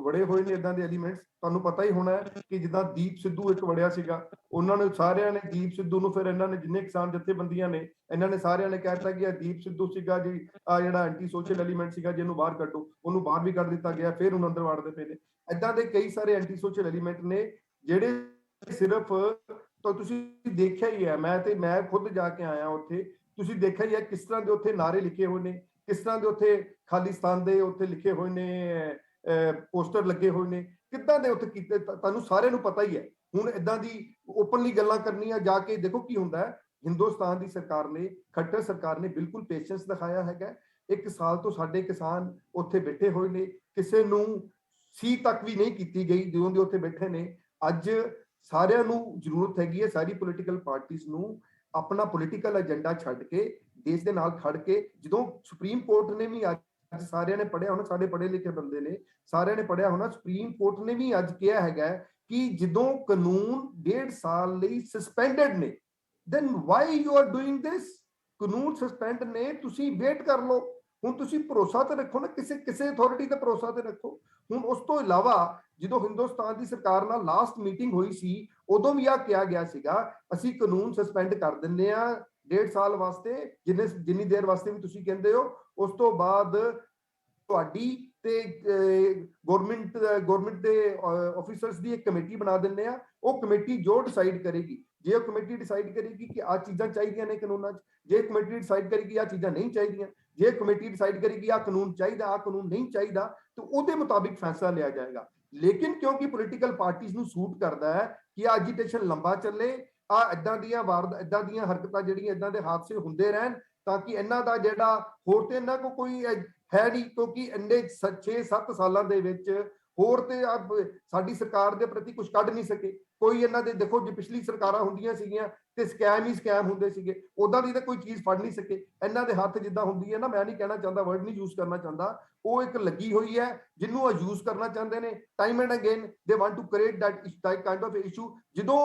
ਵੜੇ ਹੋਏ ਨੇ ਇਦਾਂ ਦੇ ਐਲੀਮੈਂਟਸ। ਤੁਹਾਨੂੰ ਪਤਾ ਹੀ ਹੋਣਾ ਕਿ ਜਿੱਦਾਂ ਦੀਪ ਸਿੱਧੂ ਇੱਕ ਵੜਿਆ ਸੀਗਾ, ਉਹਨਾਂ ਨੇ ਸਾਰਿਆਂ ਨੇ ਦੀਪ ਸਿੱਧੂ ਨੂੰ, ਫਿਰ ਇਹਨਾਂ ਨੇ ਜਿੰਨੇ ਕਿਸਾਨ ਜਥੇਬੰਦੀਆਂ ਨੇ ਇਹਨਾਂ ਨੇ ਸਾਰਿਆਂ ਨੇ ਕਹਿਤਾ ਕਿ ਇਹ ਦੀਪ ਸਿੱਧੂ ਸੀਗਾ ਜੀ, ਆ ਜਿਹੜਾ ਐਂਟੀ ਸੋਸ਼ਲ ਐਲੀਮੈਂਟ ਸੀਗਾ, ਜਿਹਨੂੰ ਬਾਹਰ ਕੱਢੋ, ਉਹਨੂੰ ਬਾਹਰ ਵੀ ਕੱਢ ਦਿੱਤਾ ਗਿਆ, ਫਿਰ ਉਹਨੂੰ ਅੰਦਰ ਵਾੜਦੇ ਪਏ ਨੇ। ਇਦਾਂ ਦੇ ਕਈ ਸਾਰੇ ਐਂਟੀ ਸੋਸ਼ਲ ਐਲੀਮੈਂਟ ਨੇ ਜਿਹੜੇ ਸਿਰਫ, ਤਾਂ ਤੁਸੀਂ ਦੇਖਿਆ ਹੀ ਹੈ, ਮੈਂ ਖੁਦ ਜਾ ਕੇ ਆਇਆ ਉੱਥੇ, ਤੁਸੀਂ ਦੇਖਿਆ ਹੀ ਹੈ ਕਿਸ ਤਰ੍ਹਾਂ ਦੇ ਉੱਥੇ ਨਾਰੇ ਲਿਖੇ ਹੋਏ ਨੇ, ਕਿਸ ਤਰ੍ਹਾਂ ਦੇ ਉੱਥੇ ਖਾਲਿਸਤਾਨ ਦੇ ਉੱਥੇ ਲਿਖੇ ਹੋਏ ਨੇ, ਪੋਸਟਰ ਲੱਗੇ ਹੋਏ ਨੇ, ਕਿੱਦਾਂ ਦੇ ਉੱਥੇ ਕੀਤੇ, ਤੁਹਾਨੂੰ ਸਾਰਿਆਂ ਨੂੰ ਪਤਾ ਹੀ ਹੈ। ਹੁਣ ਇਦਾਂ ਦੀ ਓਪਨਲੀ ਗੱਲਾਂ ਕਰਨੀਆਂ, ਜਾ ਕੇ ਦੇਖੋ ਕੀ ਹੁੰਦਾ ਹੈ। ਹਿੰਦੁਸਤਾਨ ਦੀ ਸਰਕਾਰ ਨੇ, ਖੱਟਰ ਸਰਕਾਰ ਨੇ ਬਿਲਕੁਲ ਪੇਸ਼ੈਂਸ ਦਿਖਾਇਆ ਹੈਗਾ। 1 ਸਾਲ ਤੋਂ ਸਾਡੇ ਕਿਸਾਨ ਉੱਥੇ ਬੈਠੇ ਹੋਏ ਨੇ, ਕਿਸੇ ਨੂੰ ਸੀ ਤੱਕ ਵੀ ਨਹੀਂ ਕੀਤੀ ਗਈ ਜਦੋਂ ਦੇ ਉੱਥੇ ਬੈਠੇ ਨੇ। ਅੱਜ ਸਾਰਿਆਂ ਨੂੰ ਜ਼ਰੂਰਤ ਹੈਗੀ ਹੈ, ਸਾਰੀ ਪੋਲੀਟੀਕਲ ਪਾਰਟੀਆਂ ਨੂੰ ਆਪਣਾ ਪੋਲੀਟੀਕਲ ਏਜੰਡਾ ਛੱਡ ਕੇ ਦੇਸ਼ ਦੇ ਨਾਲ ਖੜ ਕੇ, ਜਦੋਂ ਸੁਪਰੀਮ ਕੋਰਟ ਨੇ ਵੀ ਅੱਜ ਸਾਰਿਆਂ ਨੇ ਪੜ੍ਹਿਆ ਹੋਣਾ, ਸਾਡੇ ਪੜ੍ਹੇ ਲਿਖੇ ਬੰਦੇ ਨੇ, ਸਾਰਿਆਂ ਨੇ ਪੜ੍ਹਿਆ ਹੋਣਾ, ਸੁਪਰੀਮ ਕੋਰਟ ਨੇ ਵੀ ਅੱਜ ਕਿਹਾ ਹੈਗਾ ਕਿ ਜਦੋਂ ਕਾਨੂੰਨ 1.5 ਸਾਲ ਲਈ ਸਸਪੈਂਡਡ ਨੇ, then why you are doing this? ਕਾਨੂੰਨ ਸਸਪੈਂਡ ਨੇ, ਤੁਸੀਂ ਵੇਟ ਕਰ ਲਓ। ਹੁਣ ਤੁਸੀਂ ਭਰੋਸਾ ਤੇ ਰੱਖੋ ਨਾ, ਕਿਸੇ ਅਥਾਰਟੀ ਤੇ ਭਰੋਸਾ ਤੇ ਰੱਖੋ। ਹੁਣ ਉਸ ਤੋਂ ਇਲਾਵਾ ਜਦੋਂ ਹਿੰਦੁਸਤਾਨ ਦੀ ਸਰਕਾਰ ਨਾਲ ਲਾਸਟ ਮੀਟਿੰਗ ਹੋਈ ਸੀ, ਉਦੋਂ ਵੀ ਆ ਕਿਹਾ ਗਿਆ ਸੀਗਾ ਅਸੀਂ ਕਾਨੂੰਨ ਸਸਪੈਂਡ ਕਰ ਦਿੰਦੇ ਆ 1.5 ਸਾਲ ਵਾਸਤੇ, ਜਿੰਨੀ ਦੇਰ ਵਾਸਤੇ ਵੀ ਤੁਸੀਂ ਕਹਿੰਦੇ ਹੋ। ਉਸ ਤੋਂ ਬਾਅਦ ਤੁਹਾਡੀ ਤੇ ਗਵਰਨਮੈਂਟ ਦੇ ਆਫੀਸਰਸ ਦੀ ਇੱਕ ਕਮੇਟੀ ਬਣਾ ਦਿੰਦੇ ਆ। ਉਹ ਕਮੇਟੀ ਜੋ ਡਿਸਾਈਡ ਕਰੇਗੀ, ਜੇ ਉਹ ਕਮੇਟੀ ਡਿਸਾਈਡ ਕਰੇਗੀ ਕਿ ਆ ਚੀਜ਼ਾਂ ਚਾਹੀਦੀਆਂ ਨੇ ਕਾਨੂੰਨਾਂ 'ਚ, ਜੇ ਕਮੇਟੀ ਡਿਸਾਈਡ ਕਰੇਗੀ ਆ ਚੀਜ਼ਾਂ ਨਹੀਂ ਚਾਹੀਦੀਆਂ, ਜੇ ਕਮੇਟੀ ਡਿਸਾਈਡ ਕਰੇਗੀ ਆ ਕਾਨੂੰਨ ਚਾਹੀਦਾ, ਆ ਕਾਨੂੰਨ ਨਹੀਂ ਚਾਹੀਦਾ, ਤੇ ਉਹਦੇ ਮੁਤਾਬਿਕ ਫੈਸਲਾ ਲਿਆ ਜਾਏਗਾ। ਲੇਕਿਨ ਕਿਉਂਕਿ ਪੋਲੀਟੀਕਲ ਪਾਰਟੀਆਂ ਨੂੰ ਸੂਟ ਕਰਦਾ ਹੈ ਕਿ ਆ ਐਜੀਟੇਸ਼ਨ ਲੰਬਾ ਚੱਲੇ, ਆ ਇਦਾਂ ਦੀਆਂ ਹਰਕਤਾਂ ਜਿਹੜੀਆਂ ਇਦਾਂ ਦੇ ਹਾਦਸੇ ਹੁੰਦੇ ਰਹਿਣ, ਤਾਂ ਕਿ ਇਹਨਾਂ ਦਾ ਜਿਹੜਾ ਹੋਰ ਤੇ ਇਹਨਾਂ ਕੋ ਕੋਈ ਹੈ ਨਹੀਂ, ਕਿਉਂਕਿ ਇੰਨੇ 6-7 ਸਾਲਾਂ ਦੇ ਵਿੱਚ ਹੋਰ ਤੇ ਸਾਡੀ ਸਰਕਾਰ ਦੇ ਪ੍ਰਤੀ ਕੁਝ ਕੱਢ ਨਹੀਂ ਸਕੇ ਕੋਈ। ਇਹਨਾਂ ਦੇ ਦੇਖੋ, ਜੇ ਪਿਛਲੀ ਸਰਕਾਰਾਂ ਹੁੰਦੀਆਂ ਸੀਗੀਆਂ ਤੇ ਸਕੈਮ ਹੀ ਸਕੈਮ ਹੁੰਦੇ ਸੀਗੇ, ਉਦਾਂ ਦੀ ਤਾਂ ਕੋਈ ਚੀਜ਼ ਫੜ ਨਹੀਂ ਸਕੇ। ਇਹਨਾਂ ਦੇ ਹੱਥ ਜਿੱਦਾਂ ਹੁੰਦੀ ਹੈ ਨਾ, ਮੈਂ ਨਹੀਂ ਕਹਿਣਾ ਚਾਹੁੰਦਾ, ਵਰਡ ਨਹੀਂ ਯੂਜ਼ ਕਰਨਾ ਚਾਹੁੰਦਾ, ਉਹ ਇੱਕ ਲੱਗੀ ਹੋਈ ਹੈ ਜਿਹਨੂੰ ਯੂਜ਼ ਕਰਨਾ ਚਾਹੁੰਦੇ ਨੇ। Time and again they want to create that kind of issue. ਜਦੋਂ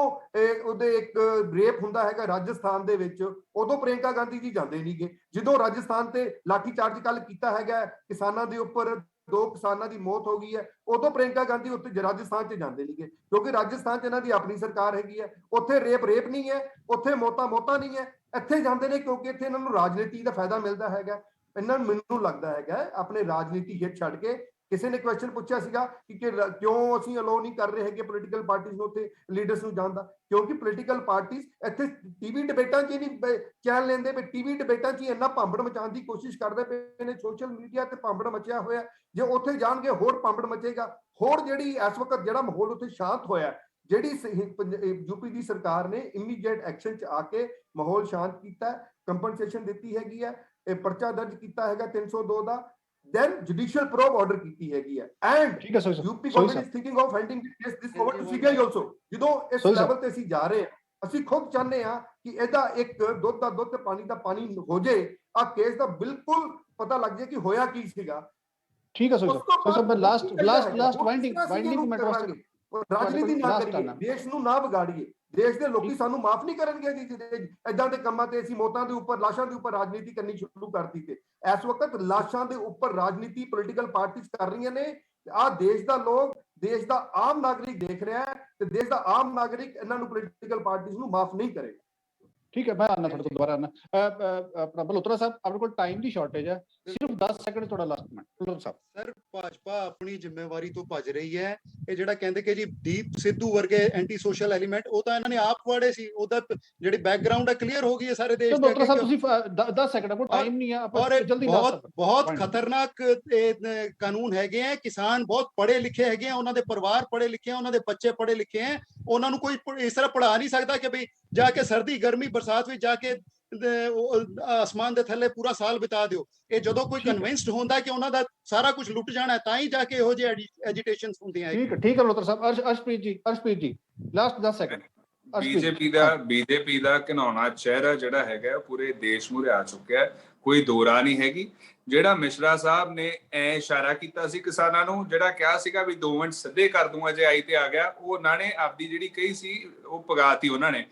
ਉਹਦੇ ਇੱਕ ਰੇਪ ਹੁੰਦਾ ਹੈਗਾ ਰਾਜਸਥਾਨ ਦੇ ਵਿੱਚ, ਉਦੋਂ ਪ੍ਰਿਯੰਕਾ ਗਾਂਧੀ ਜੀ ਜਾਂਦੇ ਨਹੀਂਗੇ। ਜਦੋਂ ਰਾਜਸਥਾਨ ਤੇ ਲਾਠੀ ਚਾਰਜ ਕੱਲ ਕੀਤਾ ਹੈਗਾ ਕਿਸਾਨਾਂ ਦੇ ਉੱਪਰ, 2 ਕਿਸਾਨਾਂ ਦੀ ਮੌਤ ਹੋ ਗਈ ਹੈ, ਉਦੋਂ ਪ੍ਰਿਯੰਕਾ ਗਾਂਧੀ ਉੱਥੇ ਰਾਜਸਥਾਨ 'ਚ ਜਾਂਦੇ ਨਹੀਂਗੇ, ਕਿਉਂਕਿ ਰਾਜਸਥਾਨ 'ਚ ਇਹਨਾਂ ਦੀ ਆਪਣੀ ਸਰਕਾਰ ਹੈਗੀ ਹੈ। ਉੱਥੇ ਰੇਪ ਨਹੀਂ ਹੈ, ਉੱਥੇ ਮੌਤਾਂ ਨਹੀਂ ਹੈ। ਇੱਥੇ ਜਾਂਦੇ ਨੇ ਕਿਉਂਕਿ ਇੱਥੇ ਇਹਨਾਂ ਨੂੰ ਰਾਜਨੀਤੀ ਦਾ ਫਾਇਦਾ ਮਿਲਦਾ ਹੈਗਾ। ਇਹਨਾਂ ਨੂੰ, ਮੈਨੂੰ ਲੱਗਦਾ ਹੈਗਾ, ਆਪਣੇ ਰਾਜਨੀਤੀ ਹਿੱਤ ਛੱਡ ਕੇ। ਕਿਸੇ ਨੇ ਕੁਐਸਚਨ ਪੁੱਛਿਆ ਸੀਗਾ ਕਿ ਕਿਉਂ ਅਸੀਂ ਅਲੋ ਨਹੀਂ ਕਰ ਰਹੇ ਹੈਗੇ ਪੋਲੀਟੀਕਲ ਪਾਰਟੀਆਂ ਨੂੰ ਉੱਥੇ ਲੀਡਰਸ ਨੂੰ ਜਾਣ ਦਾ, ਕਿਉਂਕਿ ਪੋਲੀਟੀਕਲ ਪਾਰਟੀਆਂ ਇੱਥੇ ਟੀਵੀ ਡਿਬੇਟਾਂ 'ਚ ਨਹੀਂ ਚੈਨ ਲੈਂਦੇ ਪਏ, ਟੀਵੀ ਡਿਬੇਟਾਂ 'ਚ ਹੀ ਇੰਨਾ ਭਾਂਬੜ ਮਚਾਉਣ ਦੀ ਕੋਸ਼ਿਸ਼ ਕਰਦੇ ਪਏ ਨੇ। ਸੋਸ਼ਲ ਮੀਡੀਆ ਤੇ ਭਾਂਬੜ ਮਚਿਆ ਹੋਇਆ, ਜੇ ਉੱਥੇ ਜਾਣਗੇ ਹੋਰ ਭਾਂਬੜ ਮਚੇਗਾ। ਹੋਰ ਜਿਹੜੀ ਇਸ ਵਕਤ ਜਿਹੜਾ ਮਾਹੌਲ ਉੱਥੇ ਸ਼ਾਂਤ ਹੋਇਆ, ਜਿਹੜੀ ਯੂਪੀ ਦੀ ਸਰਕਾਰ ਨੇ ਇਮੀਡੀਏਟ ਐਕਸ਼ਨ 'ਚ ਆ ਕੇ ਮਾਹੌਲ ਸ਼ਾਂਤ ਕੀਤਾ, ਕੰਪਨਸੇਸ਼ਨ ਦਿੱਤੀ ਹੈਗੀ ਹੈ, ਇਹ ਪਰਚਾ ਦਰਜ ਕੀਤਾ ਹੈਗਾ 302 ਦਾ, then judicial probe order ਕੀਤੀ ਹੈਗੀ ਹੈ, and UP government is thinking of handing this over to CBI also। ਜਦੋਂ ਇਸ ਲੈਵਲ ਤੇ ਅਸੀਂ ਜਾ ਰਹੇ ਹਾਂ, ਅਸੀਂ ਖੁਦ ਚਾਹੁੰਦੇ ਹਾਂ ਕਿ ਇਹਦਾ ਇੱਕ ਦੁੱਧ ਦਾ ਦੁੱਧ ਤੇ ਪਾਣੀ ਦਾ ਪਾਣੀ ਹੋ ਜਾਏ, ਆ ਕੇਸ ਦਾ ਬਿਲਕੁਲ ਪਤਾ ਲੱਗ ਜਾਏ ਕਿ ਹੋਇਆ ਕੀ ਸੀਗਾ। ਠੀਕ ਹੈ ਸਰ, ਲਾਸਟ ਵਾਈਂਡਿੰਗ ਕਮੈਂਟ ਵਾਸਤੇ ਰਾਜਨੀਤੀ ਨਾ ਕਰੀਏ, ਦੇਸ਼ ਨੂੰ ਨਾ ਵਿਗਾੜੀਏ, ਦੇਸ਼ ਦੇ ਲੋਕੀ ਸਾਨੂੰ ਮਾਫ ਨਹੀਂ ਕਰਨਗੇ ਜੀ ਏਦਾਂ ਦੇ ਕੰਮਾਂ ਤੇ। ਅਸੀਂ ਮੌਤਾਂ ਦੇ ਉੱਪਰ, ਲਾਸ਼ਾਂ ਦੇ ਉੱਪਰ ਰਾਜਨੀਤੀ ਕਰਨੀ ਸ਼ੁਰੂ ਕਰਤੀ ਤੇ ਇਸ ਵਕਤ ਲਾਸ਼ਾਂ ਦੇ ਉੱਪਰ ਰਾਜਨੀਤੀ ਪੋਲੀਟੀਕਲ ਪਾਰਟੀਆਂ ਕਰ ਰਹੀਆਂ ਨੇ। ਆ ਦੇਸ਼ ਦਾ ਲੋਕ, ਦੇਸ਼ ਦਾ ਆਮ ਨਾਗਰਿਕ ਦੇਖ ਰਿਹਾ ਹੈ, ਤੇ ਦੇਸ਼ ਦਾ ਆਮ ਨਾਗਰਿਕ ਇਹਨਾਂ ਨੂੰ ਪੋਲੀਟੀਕਲ ਪਾਰਟੀਆਂ ਨੂੰ ਮਾਫ ਨਹੀਂ ਕਰੇਗਾ। ਠੀਕ ਹੈ, ਮੈਂ ਆਨਾ ਤੁਹਾਡੇ ਕੋਲ ਦੁਬਾਰਾ ਆਨਾ। ਆਪਣਾ ਬਲੋਤਰਾ ਸਾਹਿਬ, ਆਪਣੇ ਕੋਲ ਟਾਈਮ ਦੀ ਸ਼ਾਰਟੇਜ ਹੈ, ਸਿਰਫ 10 ਸੈਕਿੰਡ ਤੁਹਾਡਾ ਲਾਸਟ ਕਮੈਂਟ। ਬਲੋਤਰਾ ਸਾਹਿਬ ਸਰ, ਭਾਜਪਾ ਆਪਣੀ ਜ਼ਿੰਮੇਵਾਰੀ ਤੋਂ ਭੱਜ ਰਹੀ ਹੈ। ਇਹ ਜਿਹੜਾ ਕਹਿੰਦੇ ਕਿ ਜੀ ਦੀਪ ਸਿੱਧੂ ਵਰਗੇ ਐਂਟੀ ਸੋਸ਼ਲ ਐਲੀਮੈਂਟ, ਉਹ ਤਾਂ ਇਹਨਾਂ ਨੇ ਆਪ ਵਾੜੇ ਸੀ, ਉਹਦਾ ਜਿਹੜੀ ਬੈਕਗ੍ਰਾਉਂਡ ਹੈ ਕਲੀਅਰ ਹੋ ਗਈ ਹੈ ਸਾਰੇ ਦੇਸ਼ ਦੇ। ਬਲੋਤਰਾ ਸਾਹਿਬ ਤੁਸੀਂ 10 ਸੈਕਿੰਡ, ਕੋਲ ਟਾਈਮ ਨਹੀਂ ਹੈ, ਆਪਾਂ ਜਲਦੀ ਬਹੁਤ ਖਤਰਨਾਕ ਕਾਨੂੰਨ ਹੈਗੇ ਆ। ਕਿਸਾਨ ਬਹੁਤ ਪੜ੍ਹੇ ਲਿਖੇ ਹੈਗੇ ਆ, ਉਹਨਾਂ ਦੇ ਪਰਿਵਾਰ ਪੜ੍ਹੇ ਲਿਖੇ ਆ, ਉਹਨਾਂ ਦੇ ਬੱਚੇ ਪੜ੍ਹੇ ਲਿਖੇ ਆ, ਉਹਨਾਂ ਨੂੰ ਕੋਈ ਇਸ ਤਰ੍ਹਾਂ ਪੜ੍ਹਾ ਨਹੀਂ ਸਕਦਾ ਕਿ ਬਈ ਜਾ ਕੇ ਸਰਦੀ ਗਰਮੀ ਬਰਸਾਤ ਵਿੱਚ ਜਾ ਕੇ ਆਸਮਾਨ ਦੇ ਥੱਲੇ ਪੂਰਾ ਸਾਲ ਬਿਤਾ ਦਿਓ। ਇਹ ਜਦੋਂ ਕੋਈ ਕਨਵਿੰਸਡ ਹੁੰਦਾ ਕਿ ਉਹਨਾਂ ਦਾ ਸਾਰਾ ਕੁਝ ਲੁੱਟ ਜਾਣਾ, ਤਾਂ ਹੀ ਜਾ ਕੇ ਇਹੋ ਜਿਹੇ ਐਜੀਟੇਸ਼ਨਸ ਹੁੰਦੀਆਂ। ਠੀਕ ਹੈ ਬਲੋਤਰਾ ਸਾਹਿਬ। ਅਰਸ਼ਪ੍ਰੀਤ ਜੀ ਲਾਸਟ 10 ਸੈਕਿੰਡ। ਬੀਜੇਪੀ ਦਾ ਘਿਨਾਉਣਾ ਚਿਹਰਾ ਜਿਹੜਾ ਹੈਗਾ ਪੂਰੇ ਦੇਸ਼ ਮੂਹਰੇ ਆ ਚੁੱਕਿਆ ਹੈ, ਕੋਈ ਦੋ ਰਾਹ ਨਹੀਂ ਹੈਗੀ। ਜਿਹੜਾ ਮਿਸ਼ਰਾ ਸਾਹਿਬ ਨੇ ਐ ਇਸ਼ਾਰਾ ਕੀਤਾ ਸੀ ਕਿਸਾਨਾਂ ਨੂੰ, ਜਿਹੜਾ ਕਿਹਾ ਸੀਗਾ ਵੀ 2 ਮਿੰਟ ਸਿੱਧੇ ਕਰ ਦੂੰਗਾ ਜੇ ਆਈ ਤੇ ਆ ਗਿਆ, ਉਹ ਉਹਨਾਂ ਨੇ ਆਪਦੀ ਜਿਹੜੀ ਕਹੀ ਸੀ ਉਹ ਪਗਾਤੀ ਉਹਨਾਂ ਨੇ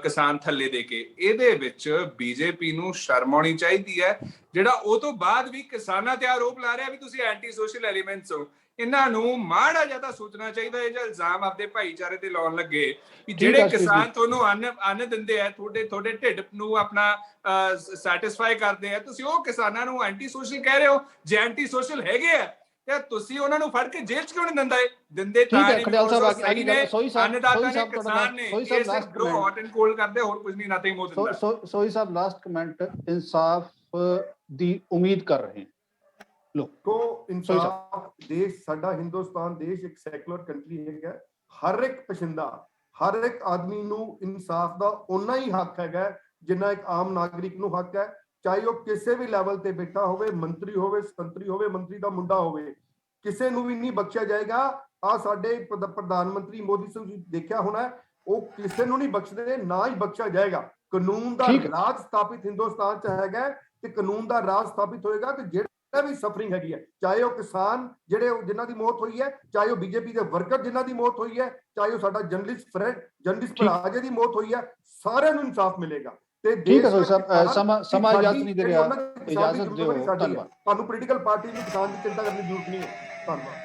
ਕਿਸਾਨ ਥੱਲੇ ਦੇ ਕੇ। ਇਹਦੇ ਵਿੱਚ ਬੀਜੇਪੀ ਨੂੰ ਸ਼ਰਮ ਆਉਣੀ ਚਾਹੀਦੀ ਹੈ, ਜਿਹੜਾ ਉਹ ਤੋਂ ਬਾਅਦ ਵੀ ਕਿਸਾਨਾਂ ਤੇ ਆਰੋਪ ਲਾ ਰਿਹਾ ਵੀ ਤੁਸੀਂ ਐਂਟੀ ਸੋਸ਼ਲ ਐਲੀਮੈਂਟਸ ਹੋ। ਇਹਨਾਂ ਨੂੰ ਮਾੜਾ ਜਿਆਦਾ ਸੋਚਣਾ ਚਾਹੀਦਾ। ਇਹ ਜਿਹੜਾ ਇਲਜ਼ਾਮ ਆਪਦੇ ਭਾਈਚਾਰੇ ਤੇ ਲਾਉਣ ਲੱਗੇ ਵੀ ਜਿਹੜੇ ਕਿਸਾਨ ਤੁਹਾਨੂੰ ਅੰਨ ਦਿੰਦੇ ਆ, ਤੁਹਾਡੇ ਢਿੱਡ ਨੂੰ ਆਪਣਾ ਸੈਟੀਸਫਾਈ ਕਰਦੇ ਆ, ਤੁਸੀਂ ਉਹ ਕਿਸਾਨਾਂ ਨੂੰ ਐਂਟੀ ਸੋਸ਼ਲ ਕਹਿ ਰਹੇ ਹੋ। ਜੇ ਐਂਟੀ ਸੋਸ਼ਲ ਹੈਗੇ ਆ ਤੇ ਤੁਸੀਂ ਉਹਨਾਂ ਨੂੰ ਫੜ ਕੇ ਜੇਲ੍ਹ 'ਚ ਕਿਉਂ ਨਹੀਂ ਦਿੰਦੇ? ਤਾਂ ਅੰਨਦਾਤਾ ਨੇ, ਕਿਸਾਨ ਨੇ, ਇਹ ਸਿਰਫ ਬ్రో ਹੌਟ ਐਂਡ ਕੋਲਡ ਕਰਦੇ, ਹੋਰ ਕੁਝ ਨਹੀਂ, ਨਥਿੰਗ ਮੋਰ ਦੈਨ ਦੈਟ। ਸੋਈ ਸਾਹਿਬ ਲਾਸਟ ਕਮੈਂਟ। ਇਨਸਾਫ ਦੀ ਉਮੀਦ ਕਰ ਰਹੇ तो इंसाफ, देश साडा हिंदुस्तान देश एक सैकुलर कंट्री है। हर एक पछिंदा, हर एक आदमी नू इंसाफ दा उन्ना ही हक है जिन्ना एक आम नागरिक नू हक है, चाहे वो किसी भी लैवल ते बैठा होवे, मंत्री होवे, संतरी होवे, मंत्री दा मुंडा होवे, किसी नू भी नहीं बख्शिया जाएगा। आ साडे प्रधानमंत्री मोदी से देखिया होना, वो किसी नू नहीं बख्शदे, ना ही बख्शिया जाएगा। कानून दा राज स्थापित हिंदुस्तान च हैगा ते कानून दा राज स्थापित होएगा ते भी सफरिंग हैगी है, चाहे वो किसान जिहड़े जिन्हां दी मौत हुई है, चाहे वो बीजेपी के वर्कर जिन्हां दी मौत हुई है, चाहे वो साडा जर्नलिस्ट फ्रेंड जर्नलिस्ट भरा जिहदी मौत हुई है, सारिआं नूं इंसाफ मिलेगा। ते ठीक है साहब, समा इजाजत नहीं दे रहा, इजाजत दिओ। धन्यवाद। तुहानूं पॉलिटिकल पार्टी नूं किसान दी चिंता करने की जरूरत नहीं है। धन्यवाद।